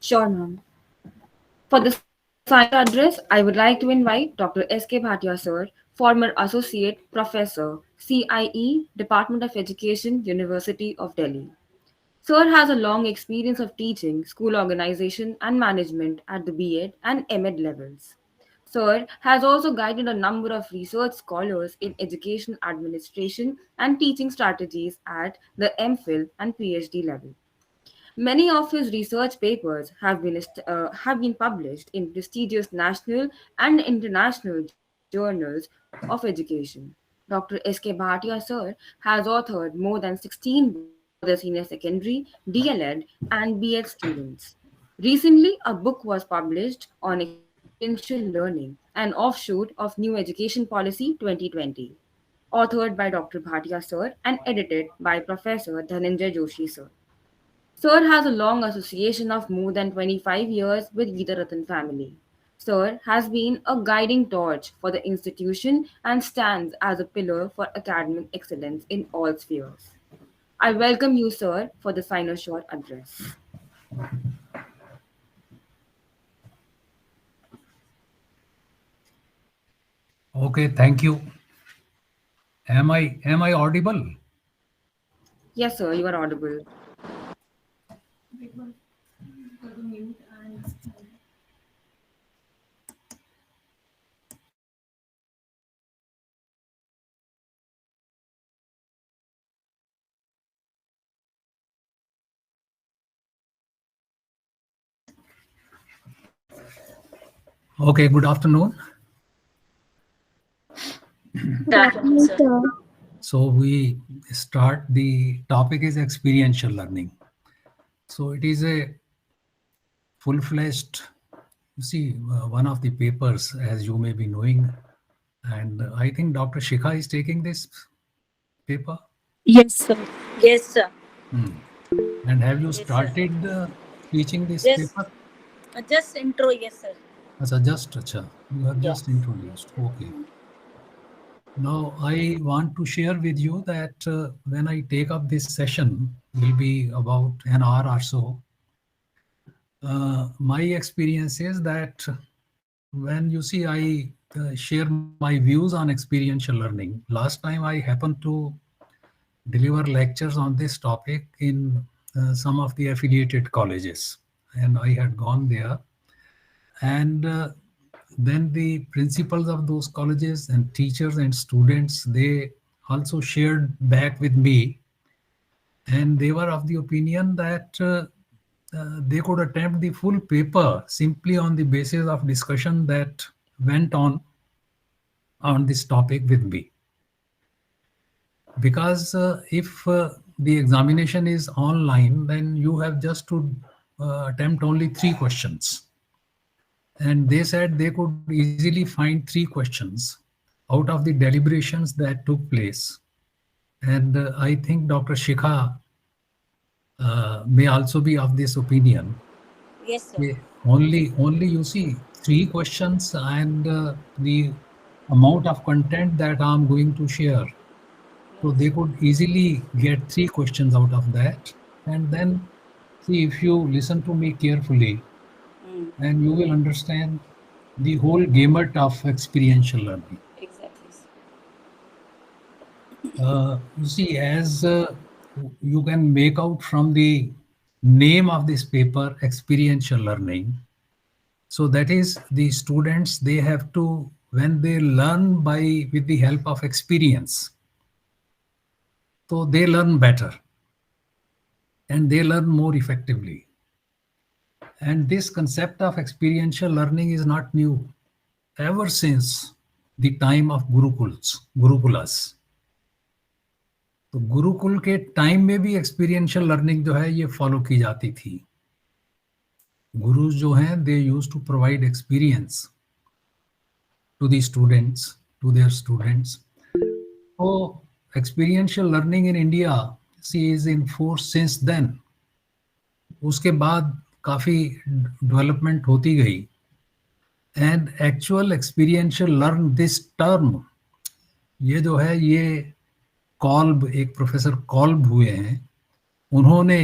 Sure, ma'am. For the sign address, I would like to invite Dr. S.K. Bhatia, sir, former Associate Professor, CIE, Department of Education, University of Delhi. Sir has a long experience of teaching, school organization, and management at the B.Ed and M.Ed levels. Sir has also guided a number of research scholars in education administration and teaching strategies at the MPhil and PhD level. Many of his research papers have been published in prestigious national and international journals of education. Dr. S.K. Bhatia, sir, has authored more than 16 books for the senior secondary, DLED, and B.Ed students. Recently, a book was published on experiential learning, an offshoot of New Education Policy 2020, authored by Dr. Bhatia, sir, and edited by Professor Dhananjay Joshi, sir. Sir has a long association of more than 25 years with Veedaratan family. Sir has been a guiding torch for the institution and stands as a pillar for academic excellence in all spheres. I welcome you, sir, for the signer short address. Okay, thank you. Am I audible? Yes, sir, you are audible. Okay, good afternoon. Good afternoon, sir. So we start. The topic is experiential learning. So it is a full-fledged. You see, one of the papers, as you may be knowing, and I think Dr. Shikha is taking this paper. Yes, sir. Yes, sir. And have you Yes, sir. started teaching this Just, paper? just intro, yes, sir. Acha, you have Yes. just introduced. Okay. Now, I want to share with you that when I take up this session, will be about an hour or so. My experience is that when you see I share my views on experiential learning, last time I happened to deliver lectures on this topic in some of the affiliated colleges, and I had gone there. And then the principals of those colleges and teachers and students, they also shared back with me, and they were of the opinion that they could attempt the full paper simply on the basis of discussion that went on this topic with me. Because if the examination is online, then you have just to attempt only 3 questions. And they said they could easily find 3 questions out of the deliberations that took place. And I think Dr. Shikha may also be of this opinion. Yes, sir. Only you see 3 questions and the amount of content that I'm going to share. So they could easily get 3 questions out of that. And then see, if you listen to me carefully, and you will understand the whole gamut of experiential learning. Exactly, sir. You see, as you can make out from the name of this paper, experiential learning. So that is the students, they have to, when they learn by with the help of experience, so they learn better and they learn more effectively. And this concept of experiential learning is not new. Ever since the time of गुरुकुलास, तो गुरुकुल के time में भी experiential learning जो है ये follow की जाती थी. गुरुज जो हैं, they used to provide experience to the students, to their students. तो experiential learning in India see is in force since then. उसके बाद काफ़ी डेवलपमेंट होती गई. And actual experiential learn this term, ये जो है ये कॉल्ब, एक प्रोफेसर कॉल्ब हुए हैं, उन्होंने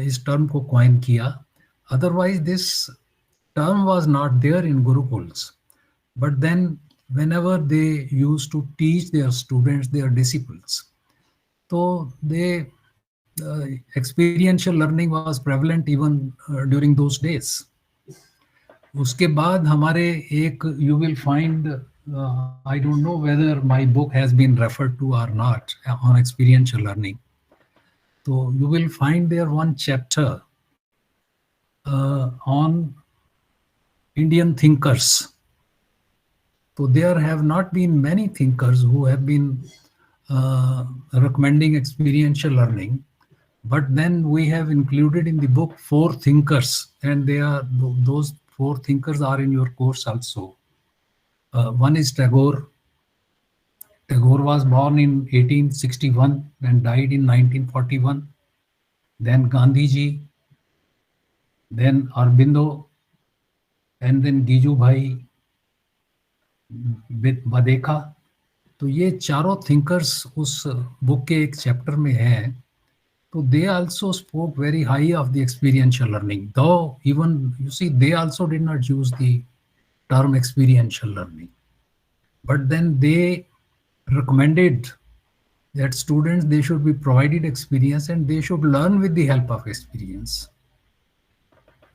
इस टर्म को कॉइन किया. Otherwise, this term was not there in Gurukuls. But then, whenever they used to teach their students, their disciples, so they experiential learning was prevalent even during those days. उसके बाद हमारे एक you will find I don't know whether my book has been referred to or not on experiential learning. So you will find there one chapter on Indian thinkers. So there have not been many thinkers who have been recommending experiential learning, but then we have included in the book 4 thinkers, and they are those 4 thinkers are in your course also. One is Tagore. Tagore was born in 1861 and died in 1941. Then Gandhiji, then Aurobindo, and then Giju Bhai Badekha. तो ये चारों thinkers उस book के एक chapter में हैं. So they also spoke very high of the experiential learning, though even you see they also did not use the term experiential learning, but then they recommended that students, they should be provided experience and they should learn with the help of experience.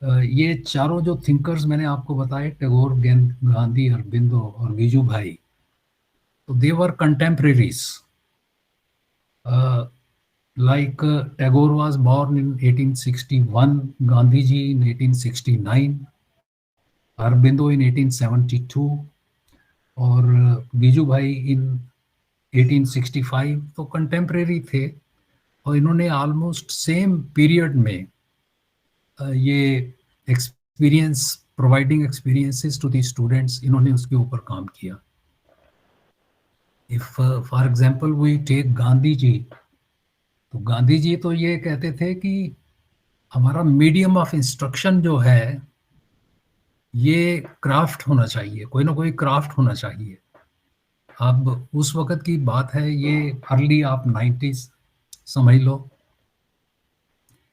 ये चारों जो thinkers मैंने आपको बताए, टैगोर, गांधी, अरबिंदो और गिजू भाई, so they were contemporaries. Like Tagore was born in 1861, Gandhiji in 1869, Aurobindo in 1872, और गिजू भाई in 1865. तो कंटेम्प्रेरी थे और इन्होंने ऑलमोस्ट सेम पीरियड में ये experience, providing experiences to the students, इन्होंने उसके ऊपर काम किया. If for example we take Gandhi ji, तो गांधी जी तो ये कहते थे कि हमारा मीडियम ऑफ इंस्ट्रक्शन जो है ये क्राफ्ट होना चाहिए, कोई ना कोई क्राफ्ट होना चाहिए. अब उस वक्त की बात है, ये अर्ली आप 90s समझ लो,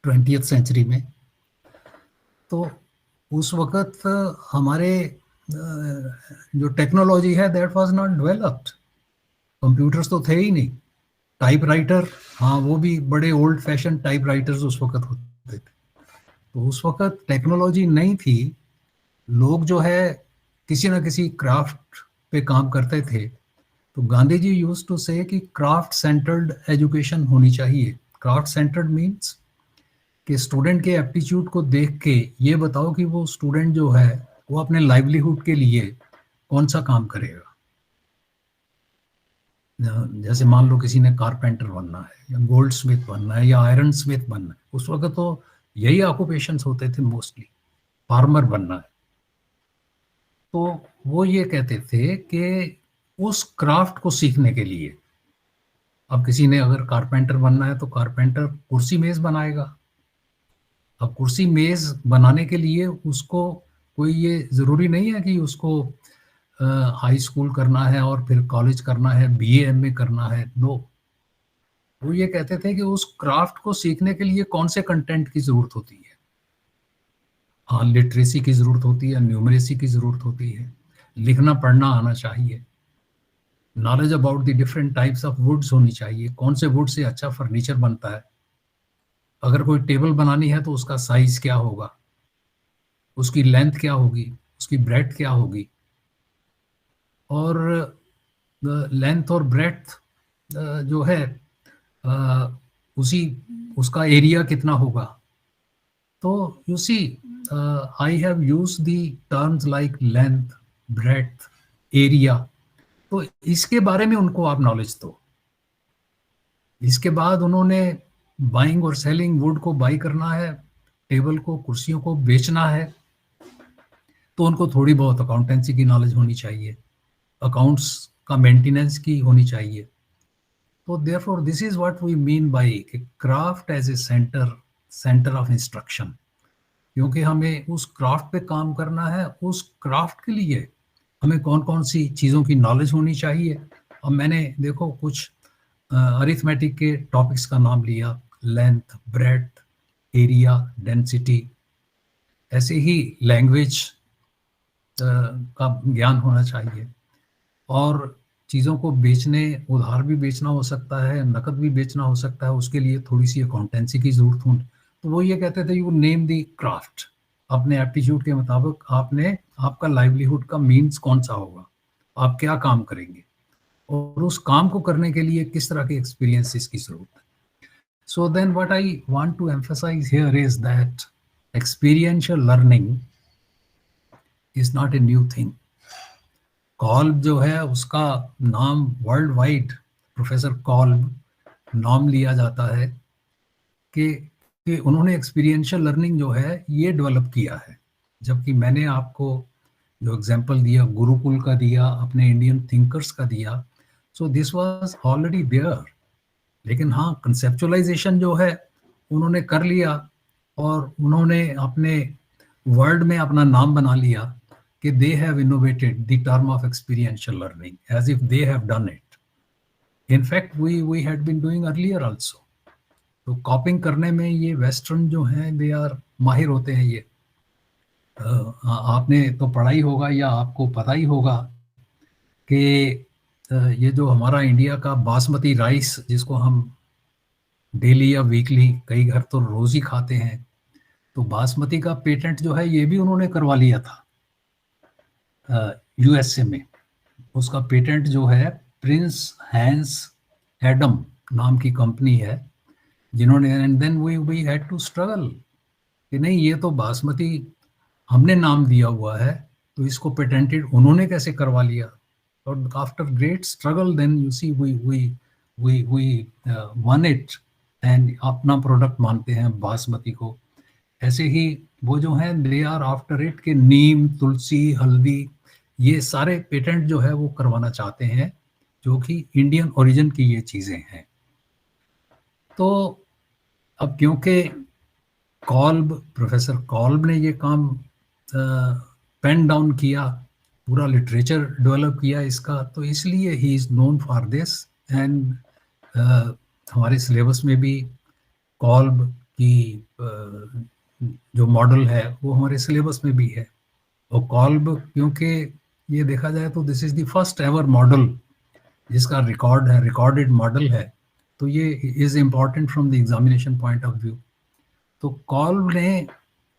20th सेंचुरी में. तो उस वक्त हमारे जो टेक्नोलॉजी है that was not developed. Computers तो थे ही नहीं. टाइपराइटर, हाँ वो भी बड़े ओल्ड फैशन टाइपराइटर्स उस वक्त होते थे. तो उस वक्त टेक्नोलॉजी नहीं थी. लोग जो है किसी ना किसी क्राफ्ट पे काम करते थे. तो गांधी जी यूज्ड टू से कि क्राफ्ट सेंटर्ड एजुकेशन होनी चाहिए. क्राफ्ट सेंटर्ड मीन्स कि स्टूडेंट के एप्टीट्यूड को देख के ये बताओ कि वो स्टूडेंट जो है वो अपने लाइवलीहुड के लिए कौन सा काम करेगा. जैसे मान लो किसी ने कारपेंटर बनना है या गोल्ड स्मिथ बनना है या आयरन स्मिथ बनना है. उस वक्त तो यही ऑक्यूपेशंस होते थे मोस्टली. फार्मर बनना है. तो वो ये कहते थे कि उस क्राफ्ट को सीखने के लिए, अब किसी ने अगर कारपेंटर बनना है तो कारपेंटर कुर्सी मेज बनाएगा. अब कुर्सी मेज बनाने के लिए उसको कोई ये ज़रूरी नहीं है कि उसको हाई स्कूल करना है और फिर कॉलेज करना है, BA MA करना है. नो, वो ये कहते थे कि उस क्राफ्ट को सीखने के लिए कौन से कंटेंट की ज़रूरत होती है. हाँ, लिटरेसी की ज़रूरत होती है, न्यूमरेसी की ज़रूरत होती है, लिखना पढ़ना आना चाहिए, knowledge about the different types of woods होनी चाहिए, कौन से वुड से अच्छा फर्नीचर बनता है. अगर कोई टेबल बनानी है तो उसका साइज क्या होगा, उसकी लेंथ क्या होगी, उसकी ब्रेथ क्या होगी, और लेंथ और ब्रेथ जो है उसका एरिया कितना होगा. तो you see I have used the terms like length, breadth, area. तो इसके बारे में उनको आप नॉलेज दो. इसके बाद उन्होंने बाइंग और सेलिंग, वुड को बाई करना है, टेबल को, कुर्सियों को बेचना है, तो उनको थोड़ी बहुत अकाउंटेंसी की नॉलेज होनी चाहिए, अकाउंट्स का मेंटेनेंस की होनी चाहिए. तो therefore this is what we mean by craft as a centre of instruction. क्योंकि हमें उस क्राफ्ट पे काम करना है, उस क्राफ्ट के लिए हमें कौन कौन सी चीज़ों की नॉलेज होनी चाहिए. अब मैंने देखो कुछ अरिथमेटिक के टॉपिक्स का नाम लिया, लेंथ, ब्रेथ, एरिया, डेंसिटी. ऐसे ही लैंग्वेज का ज्ञान होना चाहिए। और चीज़ों को बेचने, उधार भी बेचना हो सकता है, नकद भी बेचना हो सकता है, उसके लिए थोड़ी सी अकाउंटेंसी की ज़रूरत हो। तो वो ये कहते थे यू नेम द क्राफ्ट, अपने एप्टीट्यूड के मुताबिक आपने, आपका लाइवलीहुड का मीन्स कौन सा होगा, आप क्या काम करेंगे और उस काम को करने के लिए किस तरह के एक्सपीरियंसेस की ज़रूरत है। So then what I want to emphasize here is that experiential learning is not a new thing. कॉल्ब जो है उसका नाम वर्ल्ड वाइड प्रोफेसर कॉल्ब नाम लिया जाता है कि उन्होंने एक्सपीरियंशियल लर्निंग जो है ये डेवलप किया है। जबकि मैंने आपको जो एग्जांपल दिया गुरुकुल का दिया, अपने इंडियन थिंकर्स का दिया, so this was already there. लेकिन हाँ, कंसेप्चुअलाइजेशन जो है उन्होंने कर लिया और उन्होंने अपने वर्ड में अपना नाम बना लिया कि they have innovated the term of experiential learning as if they have done it. In fact, we had been doing earlier also. तो कॉपिंग करने में ये वेस्टर्न जो हैं दे आर माहिर होते हैं। ये आपने तो पढ़ा ही होगा या आपको पता ही होगा कि ये जो हमारा इंडिया का बासमती राइस जिसको हम डेली या वीकली, कई घर तो रोज ही खाते हैं, तो बासमती का पेटेंट जो है ये भी उन्होंने करवा लिया था यूएसए में। उसका पेटेंट जो है प्रिंस हैंस एडम नाम की कंपनी है जिन्होंने, and then we had to struggle कि नहीं ये तो बासमती हमने नाम दिया हुआ है तो इसको पेटेंटेड उन्होंने कैसे करवा लिया। और after great struggle then you see we won it and अपना प्रोडक्ट मानते हैं बासमती को। ऐसे ही वो जो हैं दे आर आफ्टर इट के नीम, तुलसी, हल्दी, ये सारे पेटेंट जो है वो करवाना चाहते हैं जो कि इंडियन ओरिजिन की ये चीज़ें हैं। तो अब क्योंकि प्रोफेसर कॉल्ब ने ये काम पेन डाउन किया, पूरा लिटरेचर डेवलप किया इसका, तो इसलिए he is known for this. And हमारे सिलेबस में भी कॉल्ब की जो मॉडल है वो हमारे सिलेबस में भी है। और कॉल्ब क्योंकि ये देखा जाए तो this is the first ever model जिसका रिकॉर्ड है, रिकॉर्डेड मॉडल है, तो ये is important from the examination point of view. तो कॉल्ब ने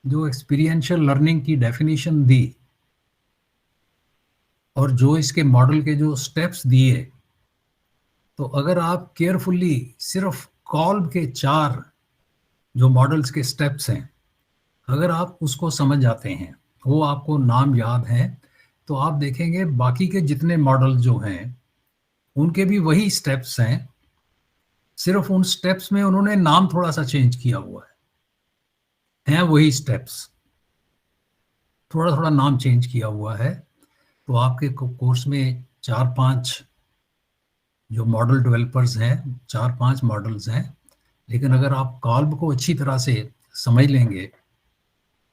जो एक्सपीरियंशियल लर्निंग की डेफिनेशन दी और जो इसके मॉडल के जो स्टेप्स दिए, तो अगर आप केयरफुली सिर्फ कॉल्ब के 4 जो मॉडल्स के स्टेप्स हैं अगर आप उसको समझ जाते हैं, वो आपको नाम याद हैं, तो आप देखेंगे बाकी के जितने मॉडल जो हैं उनके भी वही स्टेप्स हैं, सिर्फ उन स्टेप्स में उन्होंने नाम थोड़ा सा चेंज किया हुआ है वही स्टेप्स, थोड़ा थोड़ा नाम चेंज किया हुआ है। तो आपके कोर्स में 4-5 जो मॉडल डेवलपर्स हैं, 4-5 मॉडल्स हैं, लेकिन अगर आप कॉल्ब को अच्छी तरह से समझ लेंगे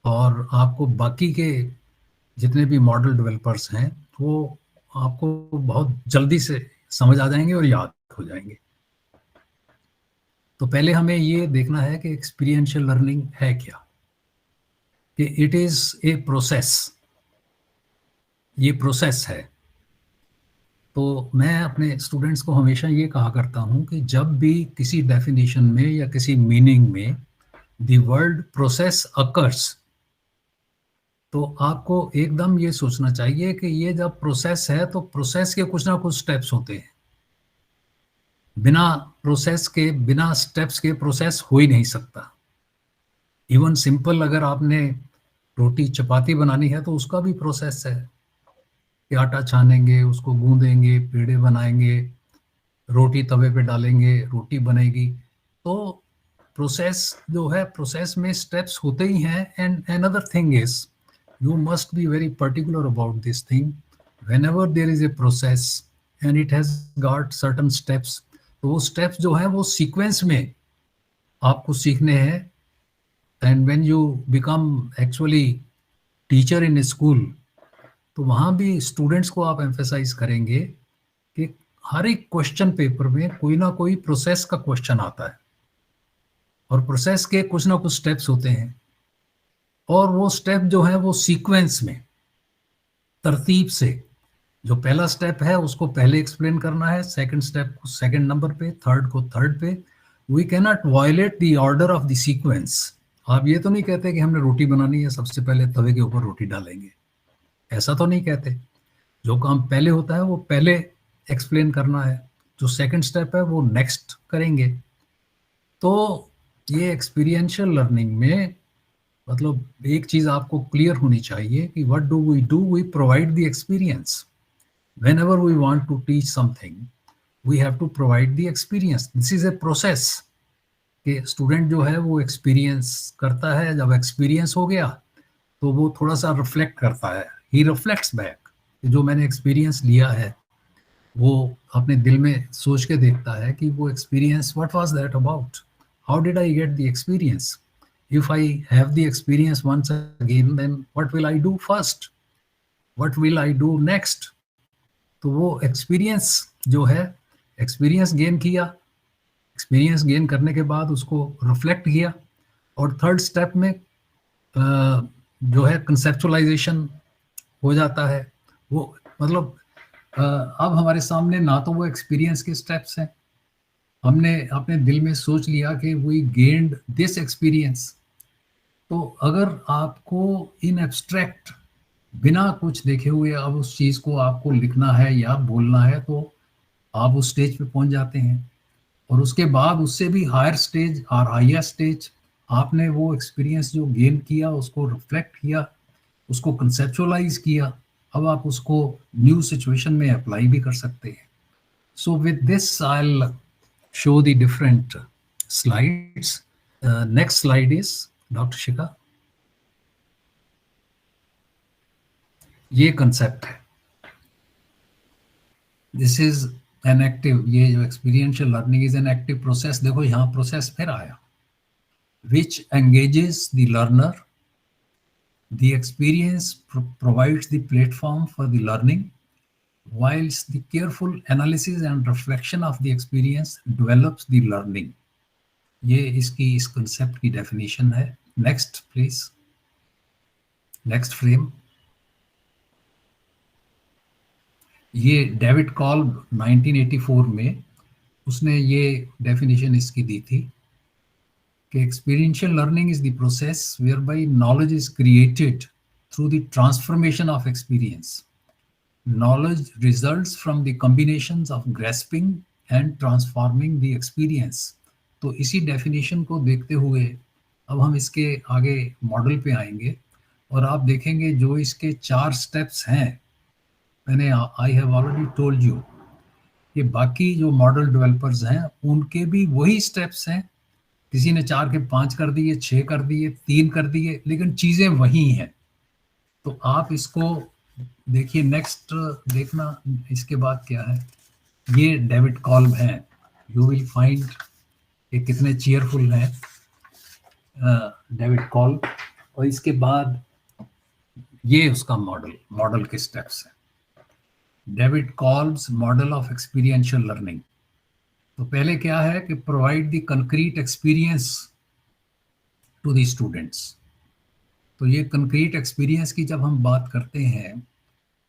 और आपको बाकी के जितने भी मॉडल डेवलपर्स हैं वो आपको बहुत जल्दी से समझ आ जाएंगे और याद हो जाएंगे। तो पहले हमें ये देखना है कि एक्सपीरियंशियल लर्निंग है क्या, कि इट इज़ ए प्रोसेस, ये प्रोसेस है। तो मैं अपने स्टूडेंट्स को हमेशा ये कहा करता हूँ कि जब भी किसी डेफिनेशन में या किसी मीनिंग में द वर्ड प्रोसेस अकर्स, तो आपको एकदम ये सोचना चाहिए कि ये जब प्रोसेस है तो प्रोसेस के कुछ ना कुछ स्टेप्स होते हैं। बिना प्रोसेस के, बिना स्टेप्स के प्रोसेस हो ही नहीं सकता। इवन सिंपल अगर आपने रोटी चपाती बनानी है तो उसका भी प्रोसेस है कि आटा छानेंगे, उसको गूंदेंगे, पेड़े बनाएंगे, रोटी तवे पे डालेंगे, रोटी बनेगी। तो प्रोसेस जो है, प्रोसेस में स्टेप्स होते ही हैं। And another thing is you must be very particular about this thing. Whenever there is a process and it has got certain steps, तो वो steps जो हैं वो sequence में आपको सीखने हैं। And when you become actually teacher in a school, तो वहाँ भी students को आप emphasize करेंगे कि हर एक question paper में कोई ना कोई process का question आता है और process के कुछ ना कुछ steps होते हैं और वो स्टेप जो है वो सीक्वेंस में, तरतीब से, जो पहला स्टेप है उसको पहले एक्सप्लेन करना है, सेकंड स्टेप को सेकंड नंबर पे, थर्ड को थर्ड पे. We can not violate the order of the sequence. आप ये तो नहीं कहते कि हमने रोटी बनानी है, सबसे पहले तवे के ऊपर रोटी डालेंगे, ऐसा तो नहीं कहते. जो काम पहले होता है वो पहले एक्सप्लेन करना है, जो सेकंड स्टेप है वो नेक्स्ट करेंगे. तो ये एक्सपीरियंशियल लर्निंग में मतलब एक चीज आपको क्लियर होनी चाहिए कि what do, we provide the experience. whenever we want to teach something, we have to provide the experience. This is a process कि स्टूडेंट जो है वो एक्सपीरियंस करता है. जब एक्सपीरियंस हो गया तो वो थोड़ा सा रिफ्लेक्ट करता है, ही रिफ्लेक्ट्स बैक. जो मैंने एक्सपीरियंस लिया है वो अपने दिल में सोच के देखता है कि वो experience, what was that about, how did I get the experience. If I have the experience once again, then what will I do first, what will I do next. तो वो एक्सपीरियंस जो है, एक्सपीरियंस गेन किया, experience gain करने के बाद उसको reflect किया, और थर्ड स्टेप में जो है कंसेप्चुअलाइजेशन हो जाता है. वो मतलब अब हमारे सामने ना तो वो एक्सपीरियंस के स्टेप्स हैं, हमने अपने दिल में सोच लिया कि वी गेन्ड दिस एक्सपीरियंस. तो अगर आपको इन एब्स्ट्रैक्ट बिना कुछ देखे हुए अब उस चीज को आपको लिखना है या बोलना है, तो आप उस स्टेज पे पहुंच जाते हैं. और उसके बाद उससे भी हायर स्टेज और हायर स्टेज, आपने वो एक्सपीरियंस जो गेन किया उसको रिफ्लेक्ट किया, उसको कंसेप्चुअलाइज किया, अब आप उसको न्यू सिचुएशन में अप्लाई भी कर सकते हैं. So with this I will show the different slides. Next slide is doctor Shikha. ये कंसेप्ट है, दिस इज एन एक्टिव, ये जो experiential learning is an active process. देखो यहाँ प्रोसेस फिर आया, which engages the learner. The experience provides the platform for the learning, whilst the careful analysis and reflection of the experience develops the learning. ये इसकी इस concept की definition है. Next please, next frame. ये David Kolb 1984 में उसने ये definition इसकी दी थी कि experiential learning is the process whereby knowledge is created through the transformation of experience. Knowledge results from the combinations of grasping and transforming the experience. तो इसी डेफिनेशन को देखते हुए अब हम इसके आगे मॉडल पे आएंगे और आप देखेंगे जो इसके 4 स्टेप्स हैं, मैंने I have already told you कि बाकी जो मॉडल डेवलपर्स हैं उनके भी वही स्टेप्स हैं. किसी ने 4 के 5 कर दिए, 6 कर दिए, 3 कर दिए, लेकिन चीज़ें वही हैं. तो आप इसको देखिए. नेक्स्ट देखना, इसके बाद क्या है, ये डेविड कॉल्ब हैं. यू विल फाइंड ये कितने चीयरफुल हैं डेविड कॉल्ब. और इसके बाद ये उसका मॉडल के स्टेप्स हैं. David Kolb's model of experiential learning. तो पहले क्या है कि provide the concrete experience to the students. तो ये कंक्रीट एक्सपीरियंस की जब हम बात करते हैं,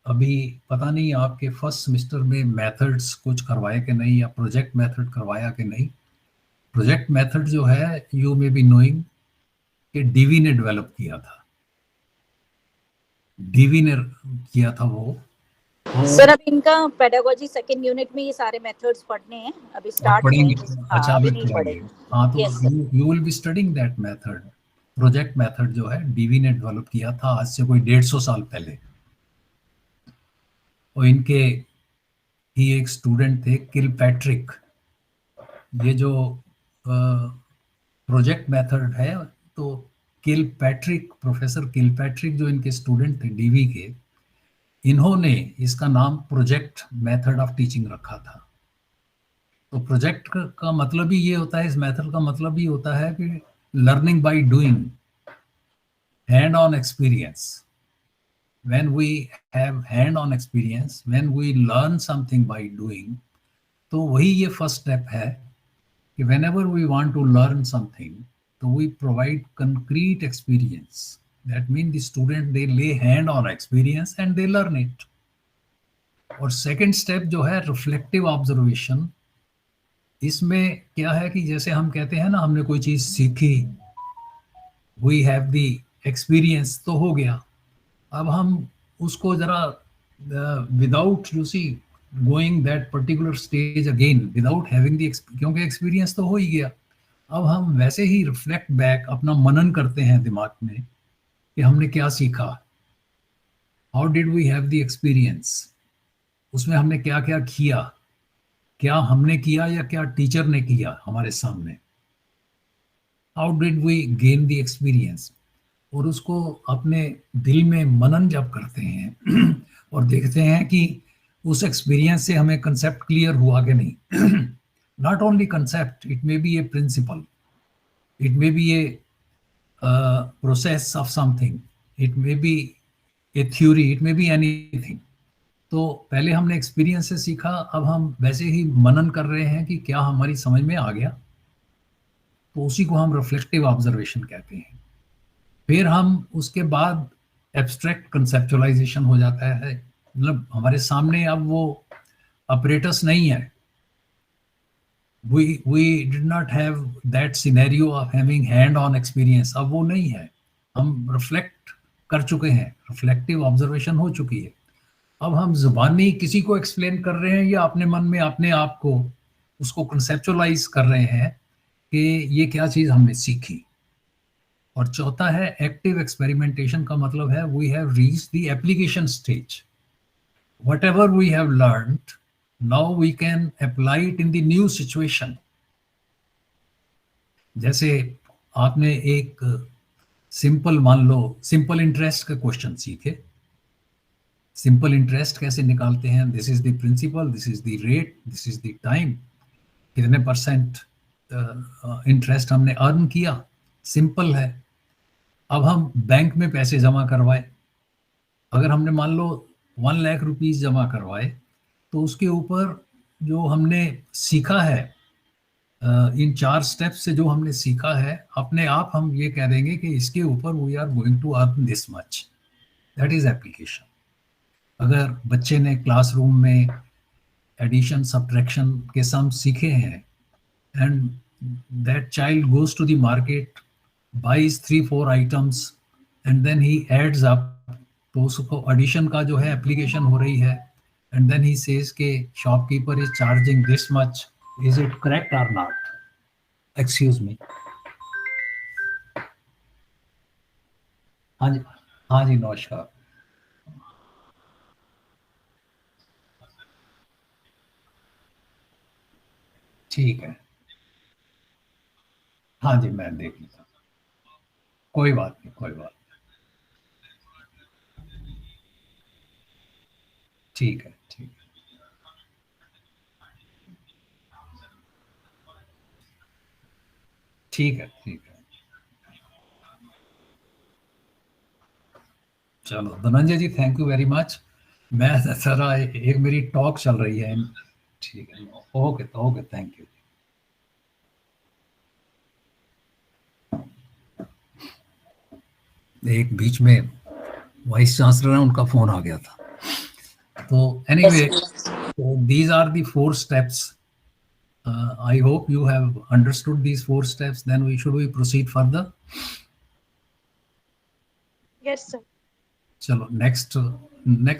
अभी पता नहीं आपके फर्स्ट सेमेस्टर में मेथड्स कुछ करवाए कि नहीं, या प्रोजेक्ट मेथड करवाया कि नहीं. प्रोजेक्ट मेथड जो है यू मे बी नोइंग कि डीवी ने डेवलप किया था, डीवी ने किया था वो. सर अभी इनका पेडागोजी सेकंड यूनिट में ये सारे मेथड्स पढ़ने हैं, अभी स्टार्ट पढ़ेंगे. नहीं. अच्छा, अभी अभी नहीं पढ़ेंगे. पढ़ेंगे. हाँ, तो Yes, sir. You will be studying that method. Project method जो है डीवी ने डेवलप किया था आज से कोई 150 साल पहले. और इनके ही एक स्टूडेंट थे किलपैट्रिक. ये जो प्रोजेक्ट मेथड है, तो किलपैट्रिक, प्रोफेसर किलपैट्रिक जो इनके स्टूडेंट थे डीवी के, इन्होंने इसका नाम प्रोजेक्ट मेथड ऑफ टीचिंग रखा था. तो प्रोजेक्ट का मतलब ही ये होता है, इस मेथड का मतलब ही होता है कि learning by doing, hand on experience. when we have hand on experience, when we learn something by doing, तो वही ये फर्स्ट स्टेप है whenever we want to learn something, so we provide concrete experience That means the student they lay hand on experience and they learn it. और second step जो है reflective observation, इसमें क्या है कि जैसे हम कहते हैं ना, हमने कोई चीज सीखी, वी हैव द एक्सपीरियंस, तो हो गया। अब हम उसको जरा without you see going that particular stage again, without having the, क्योंकि एक्सपीरियंस तो हो ही गया, अब हम वैसे ही रिफ्लेक्ट बैक, अपना मनन करते हैं दिमाग में कि हमने क्या सीखा, how did we have the experience, उसमें हमने क्या क्या किया, क्या हमने किया या क्या टीचर ने किया हमारे सामने, how did we gain the experience. और उसको अपने दिल में मनन जब करते हैं और देखते हैं कि उस एक्सपीरियंस से हमें कंसेप्ट क्लियर हुआ कि नहीं, not only concept, it may be a principle, it may be a process of something, it may be a theory, it may be anything. तो पहले हमने एक्सपीरियंस से सीखा, अब हम वैसे ही मनन कर रहे हैं कि क्या हमारी समझ में आ गया, तो उसी को हम रिफ्लेक्टिव ऑब्जर्वेशन कहते हैं। फिर हम उसके बाद एब्स्ट्रैक्ट कंसेप्चुअलाइजेशन हो जाता है, मतलब हमारे सामने अब वो ऑपरेटर्स नहीं है, we did not have that scenario of having hand on experience, अब वो नहीं है, हम रिफ्लेक्ट कर चुके हैं, रिफ्लेक्टिव ऑब्जर्वेशन हो चुकी है। अब हम जुबानी किसी को एक्सप्लेन कर रहे हैं या अपने मन में अपने आप को उसको कंसेप्चुअलाइज कर रहे हैं कि ये क्या चीज हमने सीखी। और चौथा है एक्टिव एक्सपेरिमेंटेशन, का मतलब है we have reached the application stage, whatever we have learned, now we can apply it in the new situation. जैसे आपने एक सिंपल, मान लो सिंपल इंटरेस्ट का क्वेश्चन सीखे, सिंपल इंटरेस्ट कैसे निकालते हैं, this is the principal, this is the rate, this is the time, कितने परसेंट इंटरेस्ट हमने अर्न किया, सिंपल है। अब हम बैंक में पैसे जमा करवाए, अगर हमने मान लो 1 लाख रुपीस जमा करवाए, तो उसके ऊपर जो हमने सीखा है, इन 4 स्टेप्स से जो हमने सीखा है, अपने आप हम ये कह देंगे कि इसके ऊपर we are going to earn this much, that is application. अगर बच्चे ने क्लासरूम में एडिशन सब्ट्रैक्शन के सम सीखे हैं and that child goes to the market, buys 3-4 items and then he adds up, तो उसको एडिशन का जो है एप्लीकेशन हो रही है, एंड देन ही सेज के shopkeeper is charging this much, is it correct और नॉट, एक्सक्यूज मी। हाँ जी, हाँ जी, नमस्कार। ठीक है, हाँ जी, मैं देख लेता, कोई बात नहीं, कोई बात नहीं, ठीक है, ठीक है, ठीक है, ठीक है। चलो धनंजय जी, थैंक यू वेरी मच। मैं जरा एक मेरी टॉक चल रही है, ठीक है, ओके, ओके, थैंक यू। एक बीच में वाइस चांसलर है, उनका फोन आ गया था, तो anyway, these are the 4 steps. I hope you have understood these 4 steps. Then should we proceed further? Yes, sir. चलो नेक्स्ट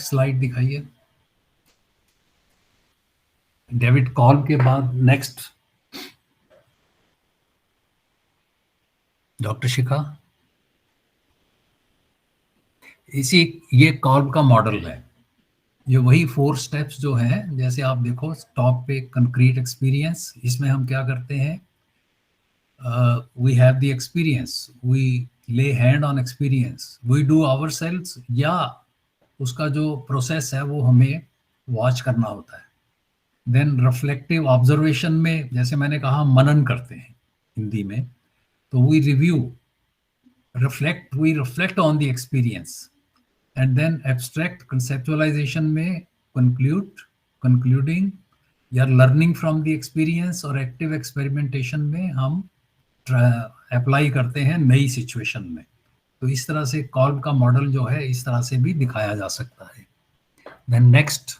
स्लाइड दिखाइए। डेविड कॉल के बाद नेक्स्ट डॉक्टर शिखा। ये कॉल का मॉडल है, ये वही 4 स्टेप्स जो हैं, जैसे आप देखो टॉप पे कंक्रीट एक्सपीरियंस, इसमें हम क्या करते हैं, we have the experience, we lay hand on experience, we do ourselves, या उसका जो प्रोसेस है वो हमें वॉच करना होता है। देन रिफ्लेक्टिव ऑब्जर्वेशन में, जैसे मैंने कहा, मनन करते हैं हिंदी में, तो we review, we reflect on the experience, and then abstract conceptualisation में कंक्लूडिंग या लर्निंग फ्रॉम द एक्सपीरियंस, और एक्टिव एक्सपेरिमेंटेशन में हम अप्लाई करते हैं नई सिचुएशन में। तो इस तरह से कॉल्ब का मॉडल जो है इस तरह से भी दिखाया जा सकता है। Then next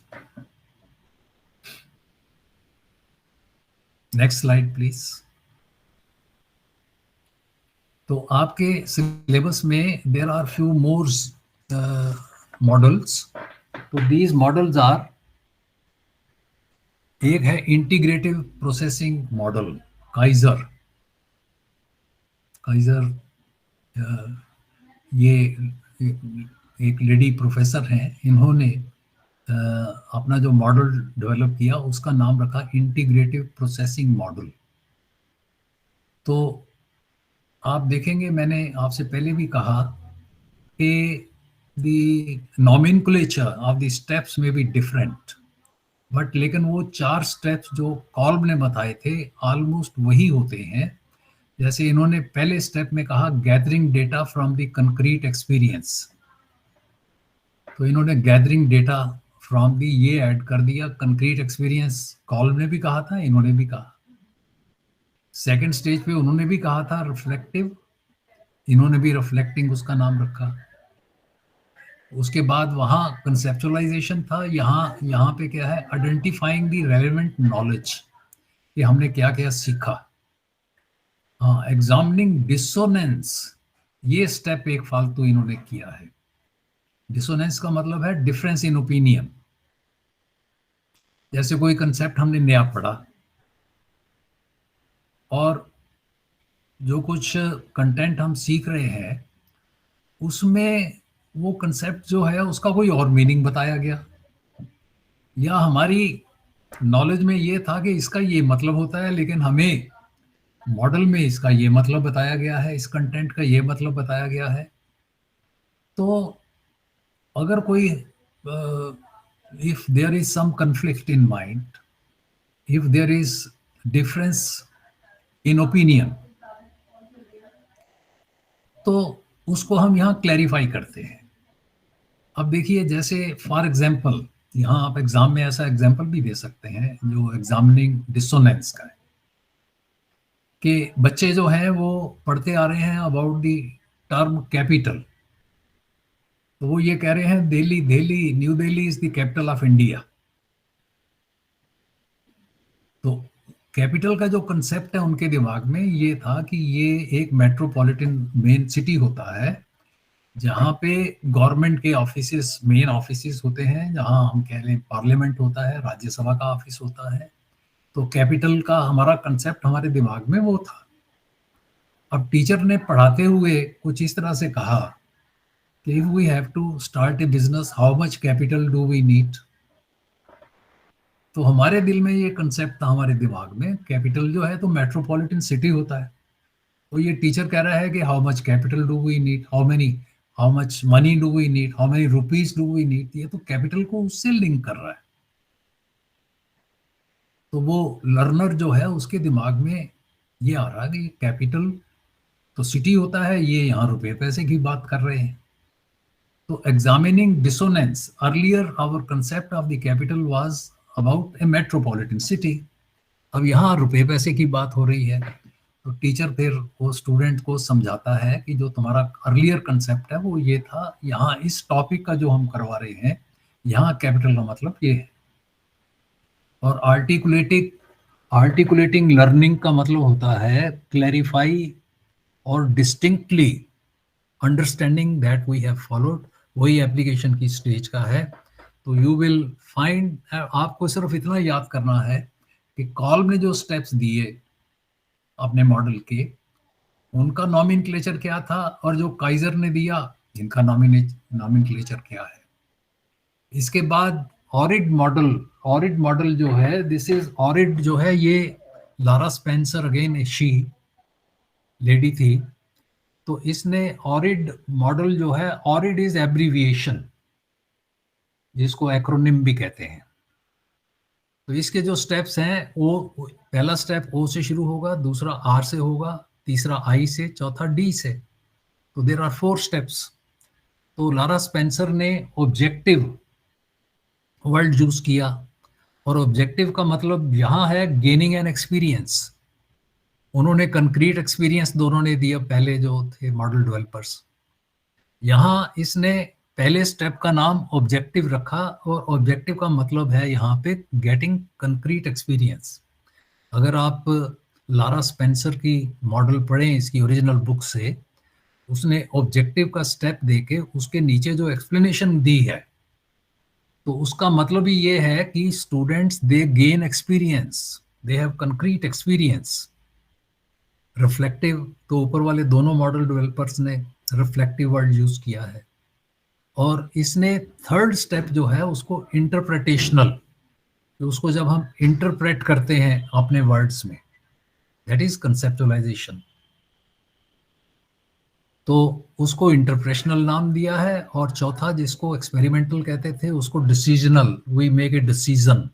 slide please. तो आपके सिलेबस में there are few more models. तो दीज मॉडल्स आर, एक है इंटीग्रेटिव प्रोसेसिंग मॉडल, काइजर। ये एक लेडी प्रोफेसर हैं, इन्होंने अपना जो मॉडल डेवलप किया उसका नाम रखा इंटीग्रेटिव प्रोसेसिंग मॉडल। तो आप देखेंगे, मैंने आपसे पहले भी कहा कि the nomenclature of the steps में बी डिफरेंट, बट लेकिन वो 4 स्टेप्स जो कॉल्ब ने बताए थे ऑलमोस्ट वही होते हैं। जैसे इन्होंने पहले स्टेप में कहा gathering data from the concrete experience, तो इन्होंने गैदरिंग डेटा फ्रॉम दी ये ऐड कर दिया। कंक्रीट एक्सपीरियंस कॉल्ब ने भी कहा था, इन्होंने भी कहा। सेकंड स्टेज पे उन्होंने भी कहा था रिफ्लेक्टिव, इन्होंने भी रिफ्लेक्टिंग उसका नाम रखा। उसके बाद वहाँ कंसेप्चुअलाइजेशन था, यहाँ पे क्या है, आइडेंटिफाइंग द रेलेवेंट नॉलेज, कि हमने क्या क्या सीखा। हाँ, एग्जामिनिंग डिसोनेंस, ये स्टेप एक फालतू इन्होंने किया है। डिसोनेंस का मतलब है डिफरेंस इन ओपिनियन। जैसे कोई कंसेप्ट हमने नया पढ़ा और जो कुछ कंटेंट हम सीख रहे हैं उसमें वो कंसेप्ट जो है उसका कोई और मीनिंग बताया गया, या हमारी नॉलेज में ये था कि इसका ये मतलब होता है, लेकिन हमें मॉडल में इसका ये मतलब बताया गया है, इस कंटेंट का ये मतलब बताया गया है। तो अगर कोई if there is some conflict in mind, if there is difference in opinion, तो उसको हम यहाँ क्लैरिफाई करते हैं। अब देखिए, जैसे फॉर एग्जांपल, यहाँ आप एग्जाम में ऐसा एग्जांपल भी दे सकते हैं जो एग्जामिनिंग डिसोनेंस का है, कि बच्चे जो हैं वो पढ़ते आ रहे हैं अबाउट द टर्म कैपिटल, तो वो ये कह रहे हैं Delhi new Delhi is the capital of India. तो कैपिटल का जो कंसेप्ट है उनके दिमाग में ये था कि ये एक मेट्रोपॉलिटन मेन सिटी होता है, जहाँ पे गवर्नमेंट के ऑफिसेस, मेन ऑफिसेस होते हैं, जहाँ हम कह लें पार्लियामेंट होता है, राज्यसभा का ऑफिस होता है। तो कैपिटल का हमारा कंसेप्ट हमारे दिमाग में वो था। अब टीचर ने पढ़ाते हुए कुछ इस तरह से कहा कि if we have to start a business, how much capital do we need. तो हमारे दिल में ये कंसेप्ट था, हमारे दिमाग में कैपिटल जो है तो मेट्रोपॉलिटन सिटी होता है। तो ये टीचर कह रहा है कि how much capital do we need, how much money do we need, how many rupees do we need. ये तो कैपिटल को उससे लिंक कर रहा है। तो वो लर्नर जो है उसके दिमाग में ये आ रहा है कि कैपिटल तो सिटी होता है, ये यहाँ रुपए पैसे की बात कर रहे हैं। तो examining dissonance, earlier our concept of the capital was about a metropolitan city. अब यहाँ रुपए पैसे की बात हो रही है, तो टीचर फिर वो स्टूडेंट को समझाता है कि जो तुम्हारा अर्लियर कंसेप्ट है वो ये था, यहाँ इस टॉपिक का जो हम करवा रहे हैं यहाँ कैपिटल का मतलब ये है। और आर्टिकुलेटिंग लर्निंग का मतलब होता है क्लैरिफाई और distinctly understanding that we have followed, वही एप्लीकेशन की स्टेज का है। तो यू विल फाइंड, आपको सिर्फ इतना याद करना है कि कॉल्ब ने जो स्टेप्स दिए अपने मॉडल के, उनका नॉमेनक्लेचर क्या था, और जो काइजर ने दिया इनका नॉमेनक्लेचर क्या है। इसके बाद ऑरिड मॉडल जो है, दिस इज ऑरिड जो है, ये Lara Spencer, again she lady थी। तो इसने ऑरिड मॉडल जो है, ऑरिड इज एब्रीविएशन, जिसको एक्रोनिम भी कहते हैं। तो इसके जो स्टेप्स हैं, वो पहला स्टेप ओ से शुरू होगा, दूसरा आर से होगा, तीसरा आई से, चौथा डी से। तो देयर आर 4 स्टेप्स। तो लारा स्पेंसर ने ऑब्जेक्टिव वर्ड यूज किया, और ऑब्जेक्टिव का मतलब यहाँ है गेनिंग एन एक्सपीरियंस। उन्होंने कंक्रीट एक्सपीरियंस दोनों ने दिया, पहले जो थे मॉडल डेवलपर्स। यहाँ इसने पहले स्टेप का नाम ऑब्जेक्टिव रखा, और ऑब्जेक्टिव का मतलब है यहाँ पे गेटिंग कंक्रीट एक्सपीरियंस। अगर आप लारा स्पेंसर की मॉडल पढ़ें इसकी ओरिजिनल बुक से, उसने ऑब्जेक्टिव का स्टेप देके उसके नीचे जो एक्सप्लेनेशन दी है, तो उसका मतलब ही ये है कि students they gain experience, they have concrete experience. Reflective, तो ऊपर वाले दोनों मॉडल डेवलपर्स ने रिफ्लेक्टिव वर्ड यूज किया है। और इसने थर्ड स्टेप जो है उसको इंटरप्रिटेशनल, तो उसको जब हम इंटरप्रेट करते हैं अपने वर्ड्स में, दैट इज कंसेप्चुअलाइजेशन, तो उसको इंटरप्रेशनल नाम दिया है। और चौथा जिसको एक्सपेरिमेंटल कहते थे उसको decisional, we make a decision,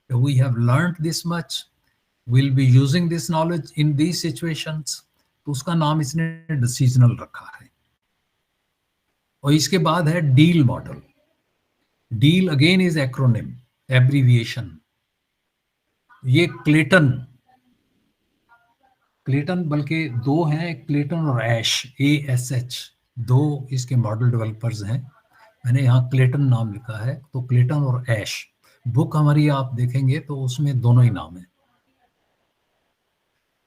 we have learned this much, will be using this knowledge in these situations, तो उसका नाम इसने डिसीजनल रखा है। और इसके बाद है deal model. Deal again is acronym, abbreviation. ये क्लेटन बल्कि दो हैं, क्लेटन और ऐश, ASH, दो इसके मॉडल डेवलपर्स हैं। मैंने यहाँ क्लेटन नाम लिखा है, तो क्लेटन और ऐश, बुक हमारी आप देखेंगे तो उसमें दोनों ही नाम है।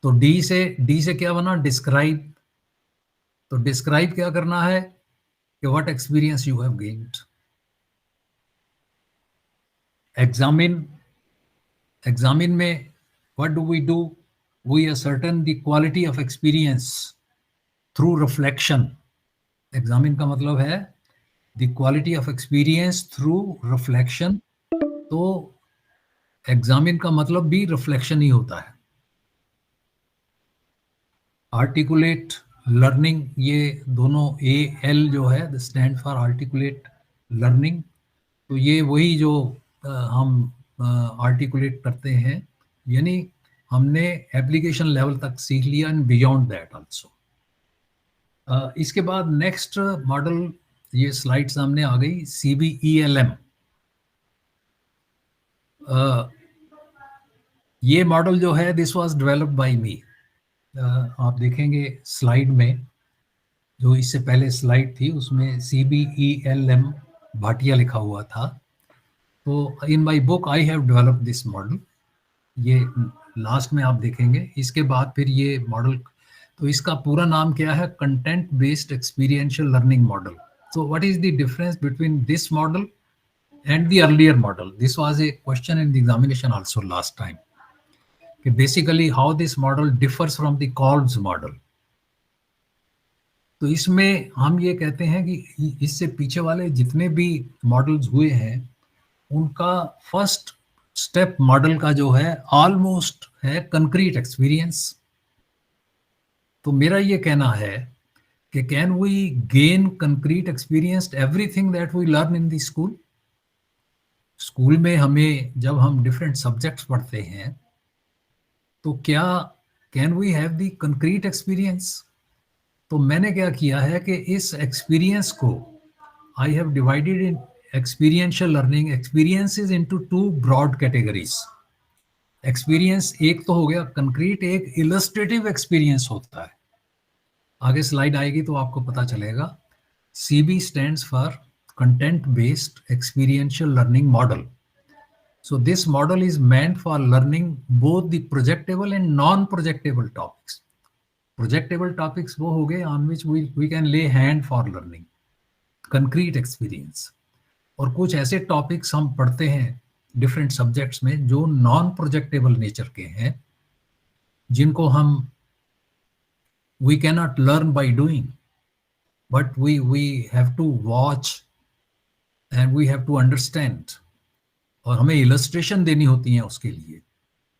तो डी से क्या बना, डिस्क्राइब। तो डिस्क्राइब क्या करना है कि what experience you have gained. Examine में what do we do, we ascertain the quality of experience through reflection. Examine का मतलब है the quality of experience through reflection, तो examine का मतलब भी reflection ही होता है। articulate, learning, ये दोनों AL जो है stand for articulate learning, तो ये वही जो हम articulate करते हैं, यानी हमने एप्लीकेशन लेवल तक सीख लिया एंड बियॉन्ड दैट आल्सो। इसके बाद नेक्स्ट मॉडल, ये स्लाइड सामने आ गई, CBELM। ये मॉडल जो है दिस वाज डेवलप्ड बाय मी। आप देखेंगे स्लाइड में, जो इससे पहले स्लाइड थी उसमें CBELM भाटिया लिखा हुआ था। तो in my book I have developed this model, ये लास्ट में आप देखेंगे। इसके बाद फिर ये मॉडल, तो इसका पूरा नाम क्या है, content based experiential learning model. So what is the difference between this model and the earlier model? This was a question in the examination also last time, कि basically how this model differs from the Kolb's model. तो इसमें हम ये कहते हैं कि इससे पीछे वाले जितने भी मॉडल्स हुए हैं उनका फर्स्ट स्टेप मॉडल का जो है ऑलमोस्ट है कंक्रीट एक्सपीरियंस। तो मेरा ये कहना है कि can we gain concrete experience everything that we learn in the school. School में हमें जब हम डिफरेंट सब्जेक्ट्स पढ़ते हैं तो क्या can we have the concrete experience? तो मैंने क्या किया है कि इस एक्सपीरियंस को I have divided in experiential learning experiences into two broad categories. Experience एक तो हो गया कंक्रीट, एक इलस्ट्रेटिव एक्सपीरियंस होता है। आगे स्लाइड आएगी तो आपको पता चलेगा। CB stands for content based experiential learning model. So this model is meant for learning both the projectable and non-projectable topics. Projectable topics वो हो गए on which we can lay hand for learning, concrete experience। और कुछ ऐसे topics हम पढ़ते हैं different subjects में जो नॉन प्रोजेक्टेबल नेचर के हैं, जिनको हम we can not learn by doing, but we have to watch and we have to understand, और हमें इलस्ट्रेशन देनी होती है उसके लिए।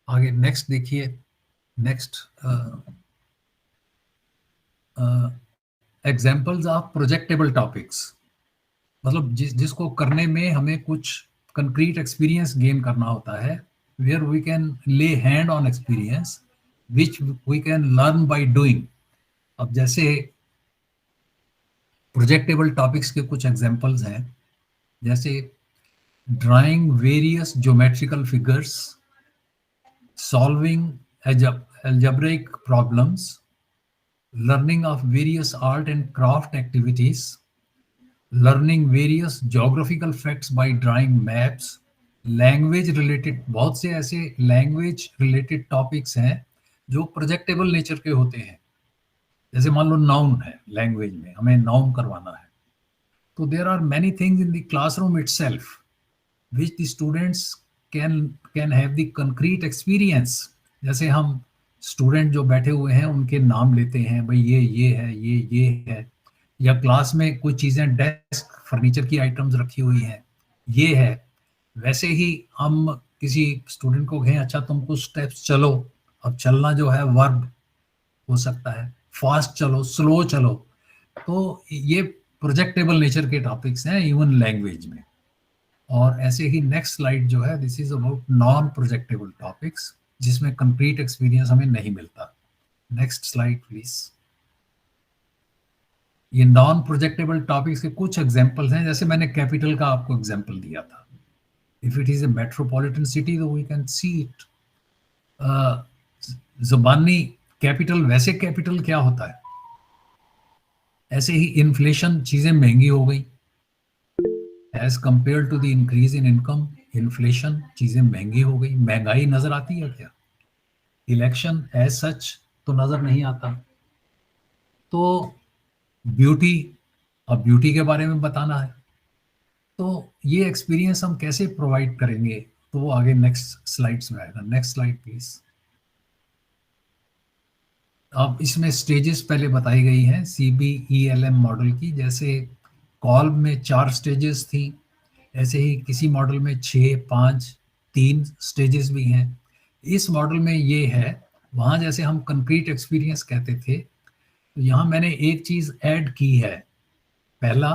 आगे नेक्स्ट देखिए, नेक्स्ट एग्जाम्पल्स ऑफ प्रोजेक्टेबल टॉपिक्स, मतलब जिसको करने में हमें कुछ कंक्रीट एक्सपीरियंस गेन करना होता है, where we can lay hand on experience which we can learn by doing. अब जैसे प्रोजेक्टेबल टॉपिक्स के कुछ एग्जांपल्स हैं, जैसे drawing various geometrical figures, solving algebraic problems, learning of various art and craft activities, learning various geographical facts by drawing maps, language related, बहुत से ऐसे language related topics हैं जो प्रोजेक्टेबल नेचर के होते हैं। जैसे मान लो नाउन है, लैंग्वेज में हमें नाउन करवाना है, तो there are many things in the classroom itself which the students can have the concrete experience। जैसे हम स्टूडेंट जो बैठे हुए हैं उनके नाम लेते हैं, भाई ये है, ये है, या क्लास में कोई चीज़ें, डेस्क फर्नीचर की आइटम्स रखी हुई हैं, ये है। वैसे ही हम किसी स्टूडेंट को कहें अच्छा तुम कुछ स्टेप्स चलो, अब चलना जो है वर्ब हो सकता है, फास्ट चलो, स्लो चलो, तो ये प्रोजेक्टेबल नेचर के टॉपिक्स हैं इवन लैंग्वेज में। और ऐसे ही नेक्स्ट स्लाइड जो है, this is about non projectable topics जिसमें कंक्रीट एक्सपीरियंस हमें नहीं मिलता। Next slide please. ये नॉन प्रोजेक्टेबल टॉपिक्स के कुछ एग्जांपल्स हैं, जैसे मैंने कैपिटल का आपको एग्जांपल दिया था। If it is a metropolitan city तो वी कैन सी इट। जुबानी कैपिटल, वैसे कैपिटल क्या होता है, ऐसे ही इन्फ्लेशन, चीजें महंगी हो गई as compare to the increase in income. Inflation, चीजें महंगी हो गई, महंगाई नजर आती है क्या? इलेक्शन एज सच तो नजर नहीं आता। तो ब्यूटी, अब ब्यूटी के बारे में बताना है, तो ये एक्सपीरियंस हम कैसे प्रोवाइड करेंगे, तो वो आगे नेक्स्ट स्लाइड्स में आएगा। Next slide please. अब इसमें स्टेजेस पहले बताई गई हैं CBELM मॉडल की। जैसे कॉल्ब में 4 स्टेजेस थी, ऐसे ही किसी मॉडल में 6, 5, 3 स्टेजेस भी हैं। इस मॉडल में ये है, वहाँ जैसे हम कंक्रीट एक्सपीरियंस कहते थे, तो यहाँ मैंने एक चीज़ ऐड की है। पहला,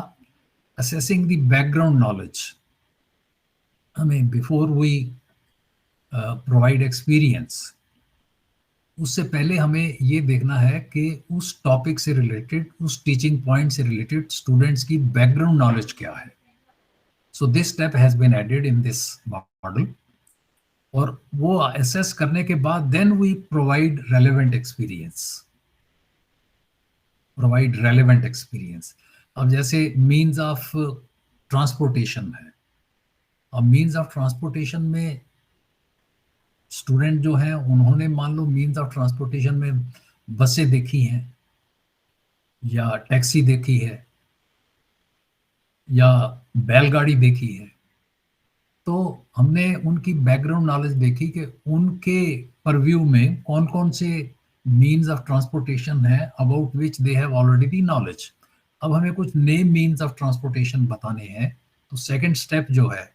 असेसिंग द बैकग्राउंड नॉलेज। हमें बिफोर वी प्रोवाइड एक्सपीरियंस, उससे पहले हमें ये देखना है कि उस टॉपिक से रिलेटेड, उस टीचिंग पॉइंट से रिलेटेड स्टूडेंट्स की बैकग्राउंड नॉलेज क्या है। So this step has been added in this model. और वो असेस करने के बाद then we provide relevant experience, अब जैसे मीन्स ऑफ ट्रांसपोर्टेशन है। अब मीन्स ऑफ ट्रांसपोर्टेशन में स्टूडेंट जो हैं उन्होंने मान लो मीन्स ऑफ ट्रांसपोर्टेशन में बसें देखी हैं या टैक्सी देखी है या बैलगाड़ी देखी है, तो हमने उनकी बैकग्राउंड नॉलेज देखी कि उनके परव्यू में कौन कौन से मीन्स ऑफ ट्रांसपोर्टेशन है about which they have already the knowledge. अब हमें कुछ नए मीन्स ऑफ ट्रांसपोर्टेशन बताने हैं, तो सेकंड स्टेप जो है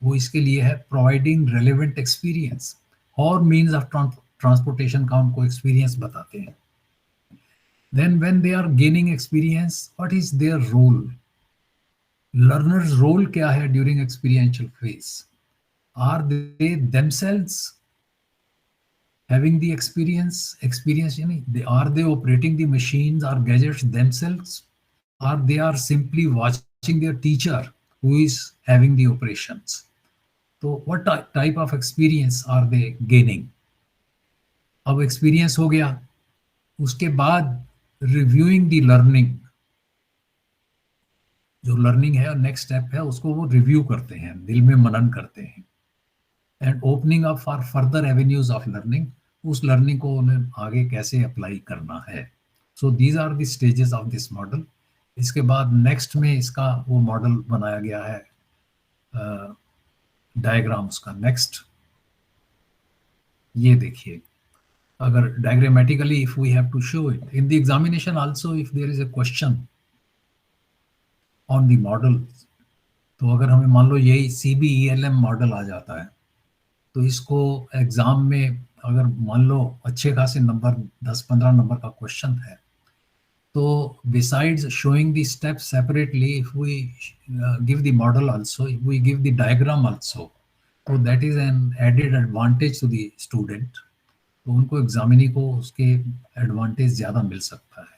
वो इसके लिए है प्रोवाइडिंग रेलेवेंट एक्सपीरियंस, और मीन्स ऑफ ट्रांसपोर्टेशन का उनको एक्सपीरियंस बताते हैं। Then when they are gaining experience, what is their role, learners role क्या है during experiential phase. Are they themselves having the experience यानी are they operating the machines or gadgets themselves, or they are simply watching their teacher who is having the operations. तो what type of experience are they gaining? अब experience हो गया, उसके बाद reviewing the learning, जो learning है और next step है उसको वो रिव्यू करते हैं, दिल में मनन करते हैं। And opening up for further avenues of learning, उस लर्निंग को उन्हें आगे कैसे अप्लाई करना है। So these are the stages of this model. इसके बाद नेक्स्ट में इसका वो मॉडल बनाया गया है, डायग्राम्स का। नेक्स्ट ये देखिए, अगर diagrammatically if we have to show it in the examination also, if there is a question on the model, तो अगर हमें मान लो यही CBELM मॉडल आ जाता है, तो इसको एग्जाम में अगर मान लो अच्छे खासे नंबर 10-15 नंबर का क्वेश्चन है, तो besides showing the steps separately, if we give the model also, if we give the diagram also, तो that is an added advantage to the student. तो उनको एग्जामिनी को उसके एडवांटेज ज़्यादा मिल सकता है।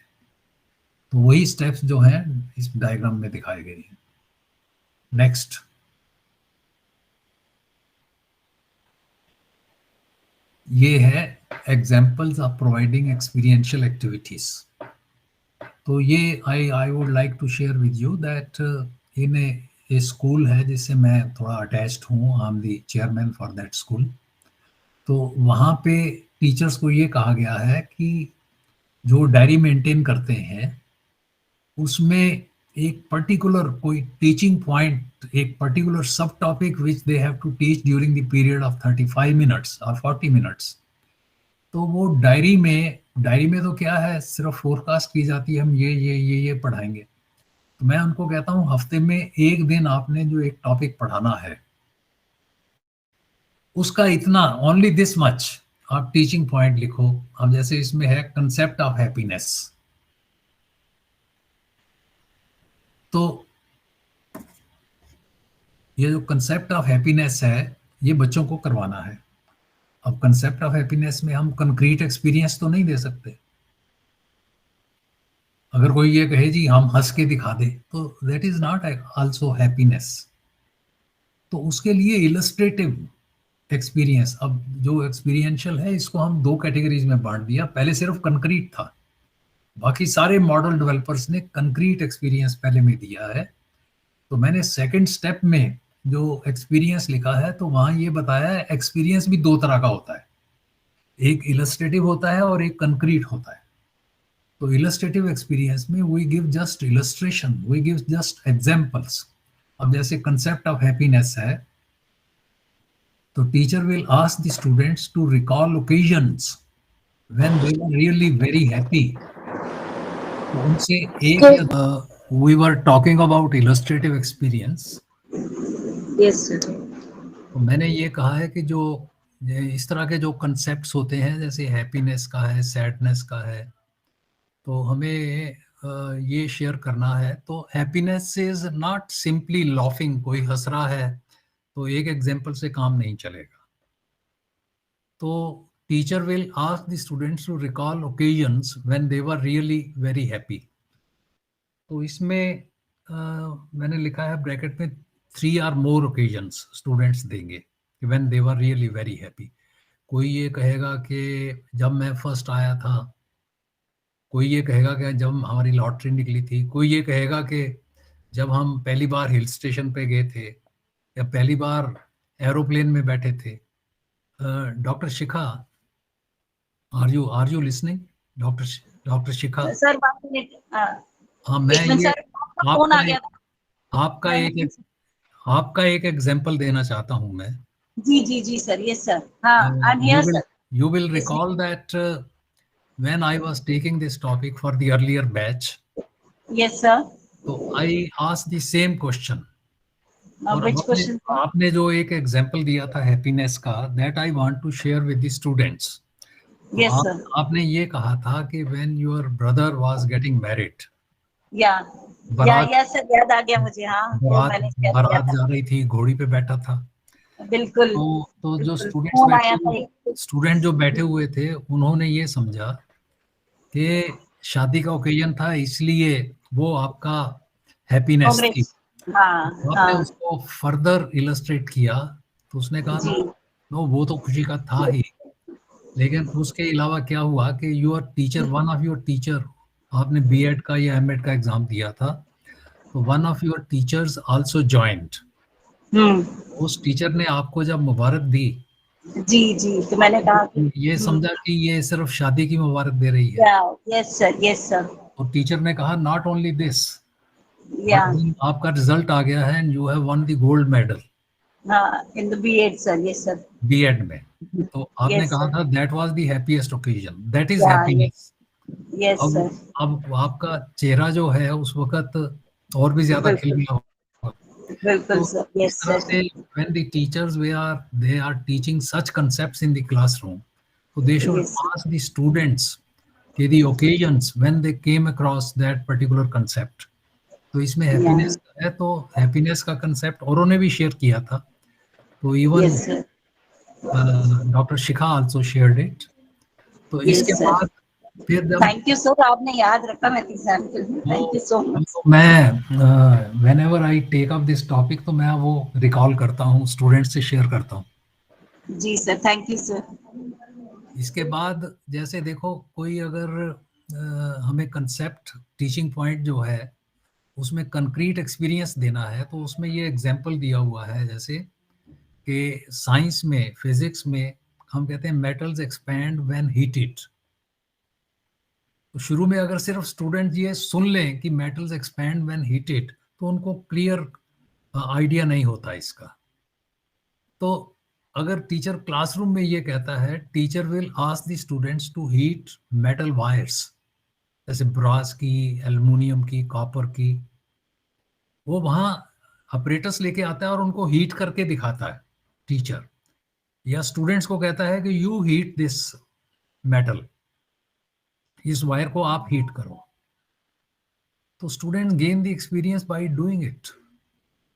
तो वही स्टेप्स जो हैं इस डायग्राम में दिखाए गए हैं। नेक्स्ट, ये है examples of providing experiential activities. तो ये I would like to share with you that in a school है जिससे मैं थोड़ा अटैच्ड हूँ, I am the chairman for that school. तो वहाँ पे टीचर्स को ये कहा गया है कि जो डायरी मेंटेन करते हैं उसमें एक पर्टिकुलर कोई टीचिंग पॉइंट, एक पर्टिकुलर सब topic which they have to teach during the period of 35 minutes और 40 मिनट्स, तो वो डायरी में तो क्या है, सिर्फ फोरकास्ट की जाती है हम ये पढ़ाएंगे। तो मैं उनको कहता हूँ हफ्ते में एक दिन आपने जो एक टॉपिक पढ़ाना है उसका इतना, ओनली दिस मच आप टीचिंग पॉइंट लिखो। अब जैसे इसमें है कंसेप्ट ऑफ हैप्पीनेस, तो ये जो कंसेप्ट ऑफ हैप्पीनेस है ये बच्चों को करवाना है। अब कंसेप्ट ऑफ हैप्पीनेस में हम कंक्रीट एक्सपीरियंस तो नहीं दे सकते। अगर कोई ये कहे जी हम हंस के दिखा दे तो that is not also happiness. तो उसके लिए इलस्ट्रेटिव एक्सपीरियंस, अब जो एक्सपीरियंशियल है इसको हम दो कैटेगरीज में बांट दिया। पहले सिर्फ कंक्रीट था, बाकी सारे मॉडल डेवलपर्स ने कंक्रीट एक्सपीरियंस पहले में दिया है। तो मैंने सेकंड स्टेप में जो एक्सपीरियंस लिखा है तो वहां ये बताया है एक्सपीरियंस भी दो तरह का होता है, एक इलस्ट्रेटिव होता है और एक कंक्रीट होता है। तो इलस्ट्रेटिव एक्सपीरियंस में we give just illustration, we give just examples. अब जैसे कंसेप्ट ऑफ हैप्पीनेस है तो teacher will ask the students to recall occasions when they were really very happy. तो उनसे एक we were talking about illustrative experience. Yes sir. तो मैंने ये कहा है कि जो इस तरह के जो कंसेप्ट्स होते हैं जैसे हैप्पीनेस का है, सैडनेस का है, तो हमें ये शेयर करना है। तो happiness is not simply laughing, कोई हंस रहा है तो एक एग्जांपल से काम नहीं चलेगा। तो teacher will ask the students to recall occasions when they were really very happy. तो इसमें मैंने लिखा है ब्रैकेट में 3 or more ओकेजन्स स्टूडेंट्स देंगे when they were really very happy. कोई ये कहेगा कि जब मैं फर्स्ट आया था, कोई ये कहेगा कि जब हमारी लॉटरी निकली थी, कोई ये कहेगा कि जब हम पहली बार हिल स्टेशन पे गए थे या पहली बार एरोप्लेन में बैठे थे। Doctor Shikha, are you listening? Doctor Shikha sir 1 minute. हाँ, मैं एक मिनट ये सर, फोन आ गया था। आपका एक एग्जांपल देना चाहता हूं मैं। जी सर। Yes sir. हाँ, I am here sir. You will recall that when I was taking this topic for the earlier batch, yes sir. तो I asked the same question. और व्हिच क्वेश्चन? आपने जो एक एग्जांपल दिया था happiness का, that I want to share with the students. तो yes sir. आपने ये कहा था कि when your brother was getting married, या बारात यस सर, याद आ गया मुझे। हाँ, वो मैंने शेयर किया बारात था। जा रही थी, घोड़ी पे बैठा था। बिल्कुल। तो जो फोन आया था एक। स्टूडेंट जो बैठे हुए थे उन्होंने ये समझा कि शादी का ओकेजन था इसलिए वो आपका हैप्पीनेस थी। हाँ, आपने उसको फर्दर इलस्ट्रेट किया तो उसने कहा जी। नो वो तो खुशी का था ही, लेकिन उसके अलावा क्या हुआ कि your teacher, one of your teacher, आपने बीएड का या एमएड का एग्जाम दिया था, तो one of your teachers also joint. उस टीचर ने आपको जब मुबारक दी जी, तो मैंने कहा कि ये समझा कि ये सिर्फ शादी की मुबारक दे रही है। Yes sir. और टीचर ने कहा नॉट ओनली दिस, या आपका रिजल्ट आ गया है and you have won the gold medal in the BEd sir. Yes sir. BEd में। तो आपने Yes, कहा sir. था that was the happiest occasion, that is Yeah, happiness. Yes sir. अब आपका चेहरा जो है उस वक्त और भी ज्यादा खिल गया होगा। बिल्कुल तो सर। इस यस तरह सर। से when the teachers they are teaching such concepts in the classroom, so they should Yes. ask the students कि the occasions when they came across that particular concept. तो इसमें हैप्पीनेस है, तो happiness का concept औरों ने भी शेयर किया था। तो even yes sir. Doctor Shikha also shared it. तो Yes, इसके sir. बाद फिर जब थैंक यू सर, आपने याद रखा मेरे एग्जाम्पल में। Thank you so much. तो मैं whenever I take up this topic तो मैं वो रिकॉल करता हूँ, स्टूडेंट्स से शेयर करता हूँ। जी सर, थैंक यू सर। इसके बाद जैसे देखो कोई अगर हमें कंसेप्ट टीचिंग पॉइंट जो है उसमें कंक्रीट एक्सपीरियंस देना है, तो उसमें ये एग्जांपल दिया हुआ है, जैसे कि साइंस में, फिजिक्स में हम कहते हैं मेटल्स एक्सपैंड व्हेन हीटेड। तो शुरू में अगर सिर्फ स्टूडेंट ये सुन लें कि मेटल्स एक्सपैंड व्हेन हीटेड, तो उनको क्लियर आइडिया नहीं होता इसका। तो अगर टीचर क्लासरूम में ये कहता है, teacher will ask the students to heat metal wires, जैसे ब्रास की, एल्युमिनियम की, कॉपर की, वो वहां ऑपरेटर्स लेके आता है और उनको हीट करके दिखाता है टीचर, या स्टूडेंट्स को कहता है कि यू हीट दिस मेटल, इस वायर को आप हीट करो। तो student gain the experience by doing it,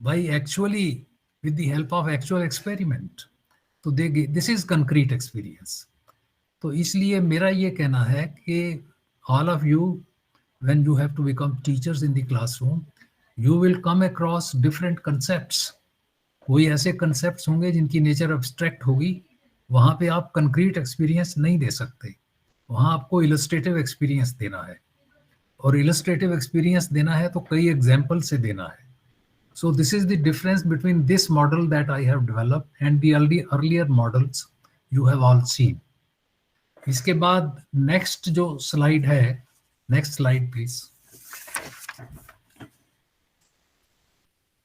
by actually with the help of actual experiment. तो दिस इज कंक्रीट एक्सपीरियंस। तो इसलिए मेरा ये कहना है कि all of you, when you have to become teachers in the classroom, you will come across different concepts. कोई ऐसे concepts होंगे जिनकी नेचर abstract होगी, वहाँ पे आप कंक्रीट एक्सपीरियंस नहीं दे सकते, वहाँ आपको इलस्ट्रेटिव एक्सपीरियंस देना है, और इलस्ट्रेटिव एक्सपीरियंस देना है तो कई एग्जाम्पल से देना है। So this is the difference between this model that I have developed and the earlier models you have all seen. इसके बाद नेक्स्ट जो स्लाइड है, नेक्स्ट स्लाइड प्लीज।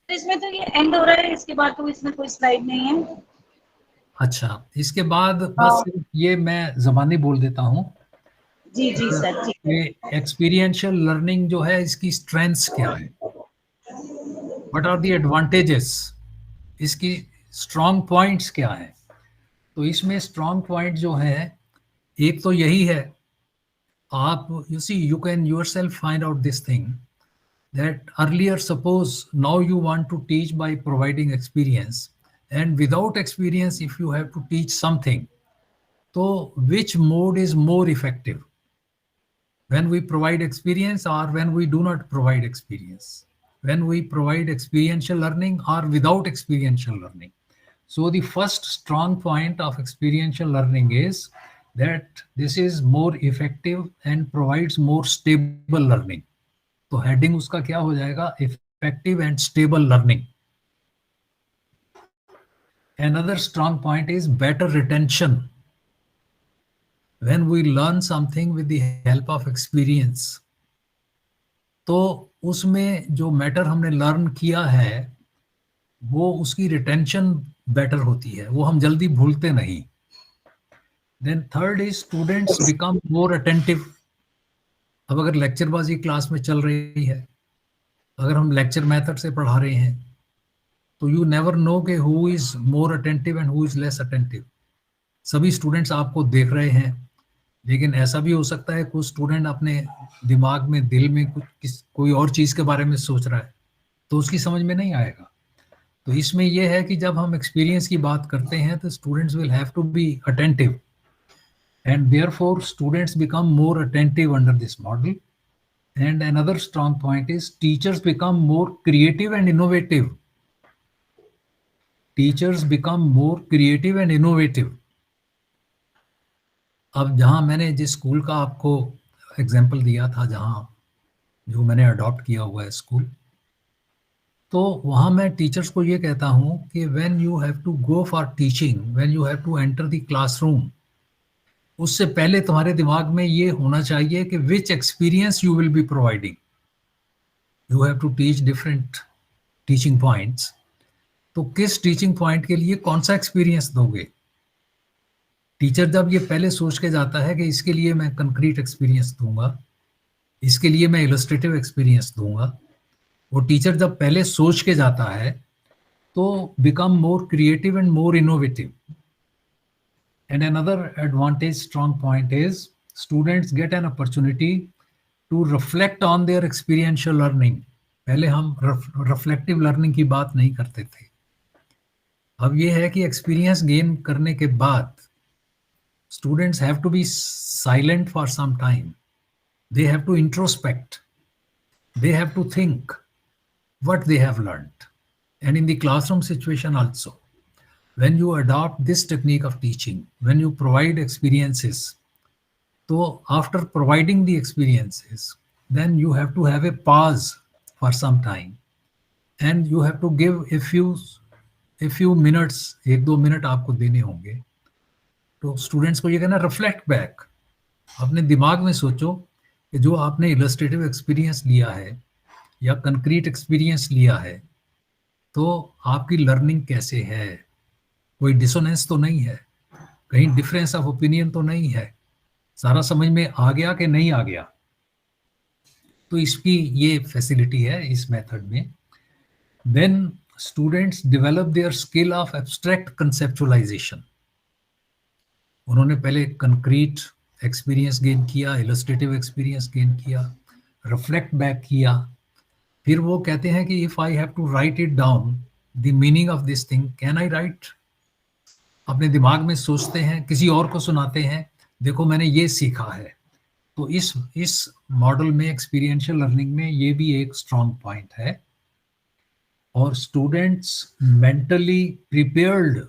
इसमें तो ये एंड हो रहा है, इसके बाद तो इसमें कोई स्लाइड नहीं है। अच्छा, इसके बाद बस ये मैं ज़बानी बोल देता हूँ। जी जी सर जी। एक्सपीरियंशियल लर्निंग जो है, इसकी स्ट्रेंथ्स क्या है, व्हाट आर द एडवांटेजेस, इसकी स्ट्रॉन्ग पॉइंट्स क्या है। तो इसमें स्ट्रॉन्ग पॉइंट जो है, एक तो यही है, आप you can yourself find out this thing, that earlier, suppose now you want to teach by providing experience, and without experience if you have to teach something, so which mode is more effective, when we provide experience or when we do not provide experience, when we provide experiential learning or without experiential learning. So the first strong point of experiential learning is that this is more effective and provides more stable learning. तो heading उसका क्या हो जाएगा, effective and stable learning. Another strong point is better retention. When we learn something with the help of experience, तो उसमें जो matter हमने learn किया है वो उसकी रिटेंशन बेटर होती है, वो हम जल्दी भूलते नहीं। Then third is students become more attentive. अब अगर लेक्चरबाजी क्लास में चल रही है, अगर हम लेक्चर मेथड से पढ़ा रहे हैं, तो यू नेवर नो कि who is more attentive and who is less attentive. सभी स्टूडेंट्स आपको देख रहे हैं, लेकिन ऐसा भी हो सकता है कुछ स्टूडेंट अपने दिमाग में, दिल में कोई और चीज के बारे में सोच रहा है, तो उसकी समझ में नहीं आएगा। तो इसमें यह है कि जब हम एक्सपीरियंस की बात करते हैं तो students will have to be attentive, and therefore students become more attentive under this model. And another strong point is teachers become more creative and innovative. Teachers become more creative and innovative. अब जहां मैंने जिस school का आपको example दिया था, जहां जो मैंने अडॉप्ट किया हुआ है स्कूल, तो वहां मैं टीचर्स को ये कहता हूं कि when you have to go for teaching, when you have to enter the classroom, उससे पहले तुम्हारे दिमाग में ये होना चाहिए कि which experience you will be providing. You have to teach different teaching points, तो किस टीचिंग पॉइंट के लिए कौन सा एक्सपीरियंस दोगे। टीचर जब ये पहले सोच के जाता है कि इसके लिए मैं कंक्रीट एक्सपीरियंस दूंगा, इसके लिए मैं इलस्ट्रेटिव एक्सपीरियंस दूंगा, वो टीचर जब पहले सोच के जाता है तो become more creative and more innovative. And another advantage, strong point is students get an opportunity to reflect on their experiential learning. पहले हम reflective learning की बात नहीं करते थे। अब ये है कि experience gain करने के बाद students have to be silent for some time. They have to introspect. They have to think what they have learned. And in the classroom situation also, when you adopt this technique of teaching, when you provide experiences, तो after providing the experiences then you have to have a pause for some time and you have to give a few minutes, 1-2 minute आपको देने होंगे। तो students को ये कहना reflect back, अपने दिमाग में सोचो कि जो आपने इलस्ट्रेटिव एक्सपीरियंस लिया है या कंक्रीट एक्सपीरियंस लिया है, तो आपकी लर्निंग कैसे है, कोई डिसोनेंस तो नहीं है, कहीं डिफरेंस ऑफ ओपिनियन तो नहीं है, सारा समझ में आ गया कि नहीं आ गया। तो इसकी ये फैसिलिटी है इस मेथड में। Then students develop their skill of abstract conceptualisation. उन्होंने पहले कंक्रीट एक्सपीरियंस गेन किया, इलस्ट्रेटिव एक्सपीरियंस गेन किया, रिफ्लेक्ट बैक किया, फिर वो कहते हैं कि if I have to write it down the meaning of this thing, can I write. अपने दिमाग में सोचते हैं, किसी और को सुनाते हैं, देखो मैंने ये सीखा है। तो इस मॉडल में, एक्सपीरियंशियल लर्निंग में, ये भी एक स्ट्रॉन्ग पॉइंट है। और students mentally prepared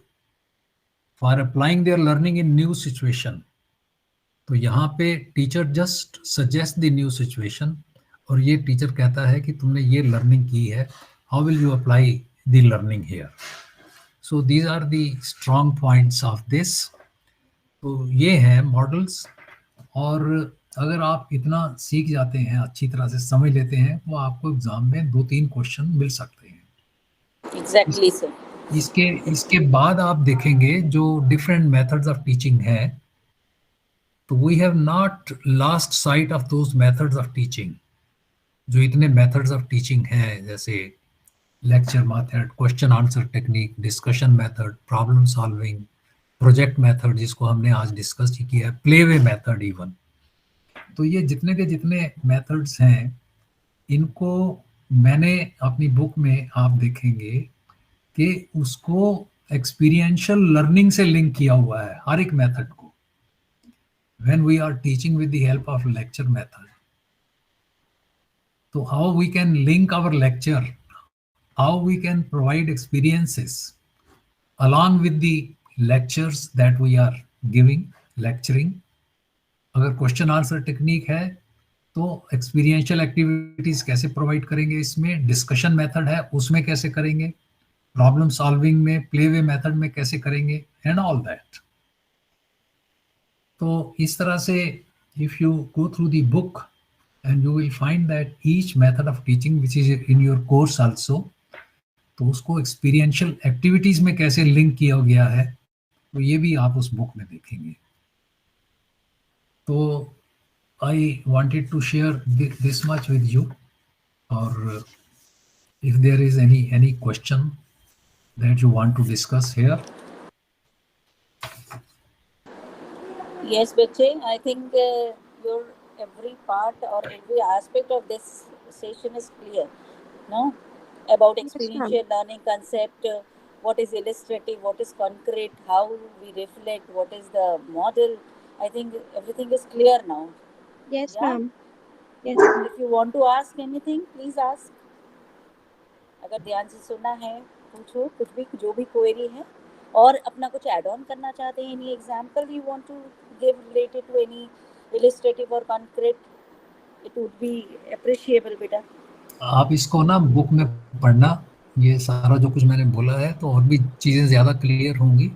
for applying there learning in new situation. तो यहाँ पे teacher just suggest the new situation और ये टीचर कहता है कि तुमने ये लर्निंग की है, how will you apply the learning here. So these are the strong points of this. तो ये हैं मॉडल्स। और अगर आप इतना सीख जाते हैं, अच्छी तरह से समझ लेते हैं, तो आपको एग्जाम में 2-3 क्वेश्चन मिल सकते हैं। Exactly sir. इसके बाद आप देखेंगे जो डिफरेंट मेथड्स ऑफ टीचिंग है, तो we have not lost sight of those methods of teaching. जो इतने मेथड्स ऑफ टीचिंग हैं, जैसे lecture method, question answer technique, discussion method, problem solving, project method जिसको हमने आज डिस्कस किया है, प्ले वे मेथड इवन। तो ये जितने के जितने मेथड्स हैं, इनको मैंने अपनी बुक में आप देखेंगे कि उसको एक्सपीरियंशियल लर्निंग से लिंक किया हुआ है हर एक मेथड को। When we are teaching with the help of lecture method, तो how we can link our lecture, how we can provide experiences along with the lectures that we are giving, lecturing। अगर question answer technique है तो experiential activities कैसे provide करेंगे, इसमें discussion method है उसमें कैसे करेंगे, प्रॉब्लम सॉल्विंग में, प्ले वे मेथड में कैसे करेंगे, एंड ऑल दैट। तो इस तरह से if you go through the book and you will find that each method of teaching which is in your course also, तो उसको एक्सपीरियंशियल एक्टिविटीज में कैसे लिंक किया गया है, तो ये भी आप उस बुक में देखेंगे। तो I wanted to share this much with you. और if there is any question that you want to discuss here. Yes, Betsy, I think your every part or every aspect of this session is clear, no? About experiential learning concept, what is illustrative, what is concrete, how we reflect, what is the model. I think everything is clear now. Yes, Yeah? ma'am. Yes, ma'am. If you want to ask anything, please ask. अगर ध्यान से सुनना है पूछो, कुछ भी जो भी क्वेरी है, और अपना कुछ ऐड ऑन करना चाहते हैं, any example you want to give related to any illustrative और concrete, it would be appreciable बेटा। आप इसको ना बुक में पढ़ना, ये सारा जो कुछ मैंने बोला है, तो और भी चीजें ज्यादा क्लियर होंगी।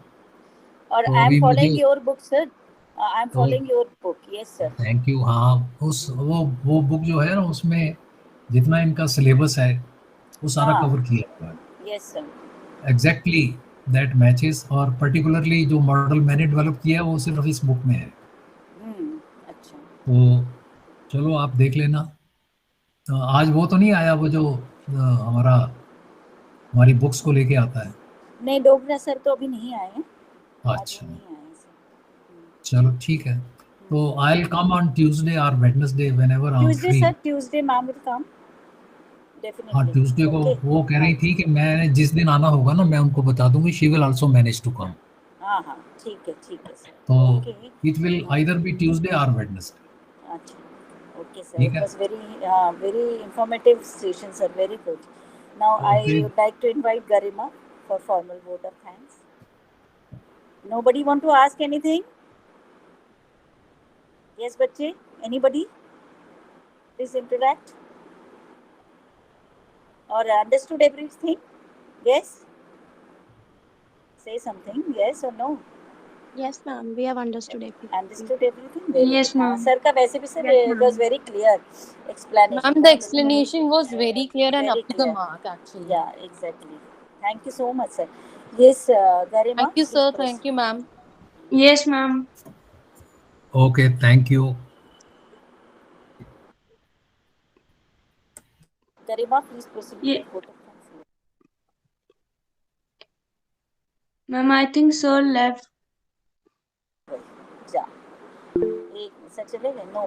और तो आई अभी एम फॉलोइंग मुझे your book sir, I am तो following your book. Yes sir. Thank you. हाँ, उस वो बुक जो है ना, उसमें जितना इनका सिलेबस है वो सारा हाँ। कवर किया हुआ है yes sir. Exactly that matches. और पर्टिकुलरली जो मॉडल मैंने डेवलप किया है वो सिर्फ इस बुक में है। अच्छा। तो चलो आप देख लेना। आज वो तो नहीं आया, वो जो हमारी बुक्स को लेके आता है? नहीं, डोगरा सर तो अभी नहीं आए हैं। अच्छा, नहीं आए सर। चलो ठीक है। तो I will come on Tuesday और Wednesday whenever I am Tuesday free. Sir, Tuesday ma'am will come हाँ, डेफिनेटली। ट्यूसडे को वो कह रही थी कि मैं जिस दिन आना होगा ना, मैं उनको बता दूंगी, she will also manage to come. हाँ, ठीक है सर। तो okay. It will either be Tuesday और वेडनेसडे। अच्छा, ओके सर। ठीक इट है। Was very informative session sir, very good. Now I Okay. would like to invite Garima for formal vote of thanks. Nobody want to ask anything? Yes, बच्चे, anybody? Please interact. Or understood everything? Yes? Say something, yes or no? Yes, ma'am. We have understood everything. Understood everything? Very Yes, good. हाँ, ma'am. sir का वैसे भी sir Yes, it was ma'am. very clear explanation. Ma'am, the explanation was very clear and Very up to the clear. mark, actually. Yeah, exactly. Thank you so much, sir. Yes, Garima. Thank you, please sir. proceed. Thank you, ma'am. Yes, ma'am. Okay, thank you. Garima, please proceed with Ye- the photo. Thanks. Ma'am, I think sir left. जा एक minute, sir चले गए? No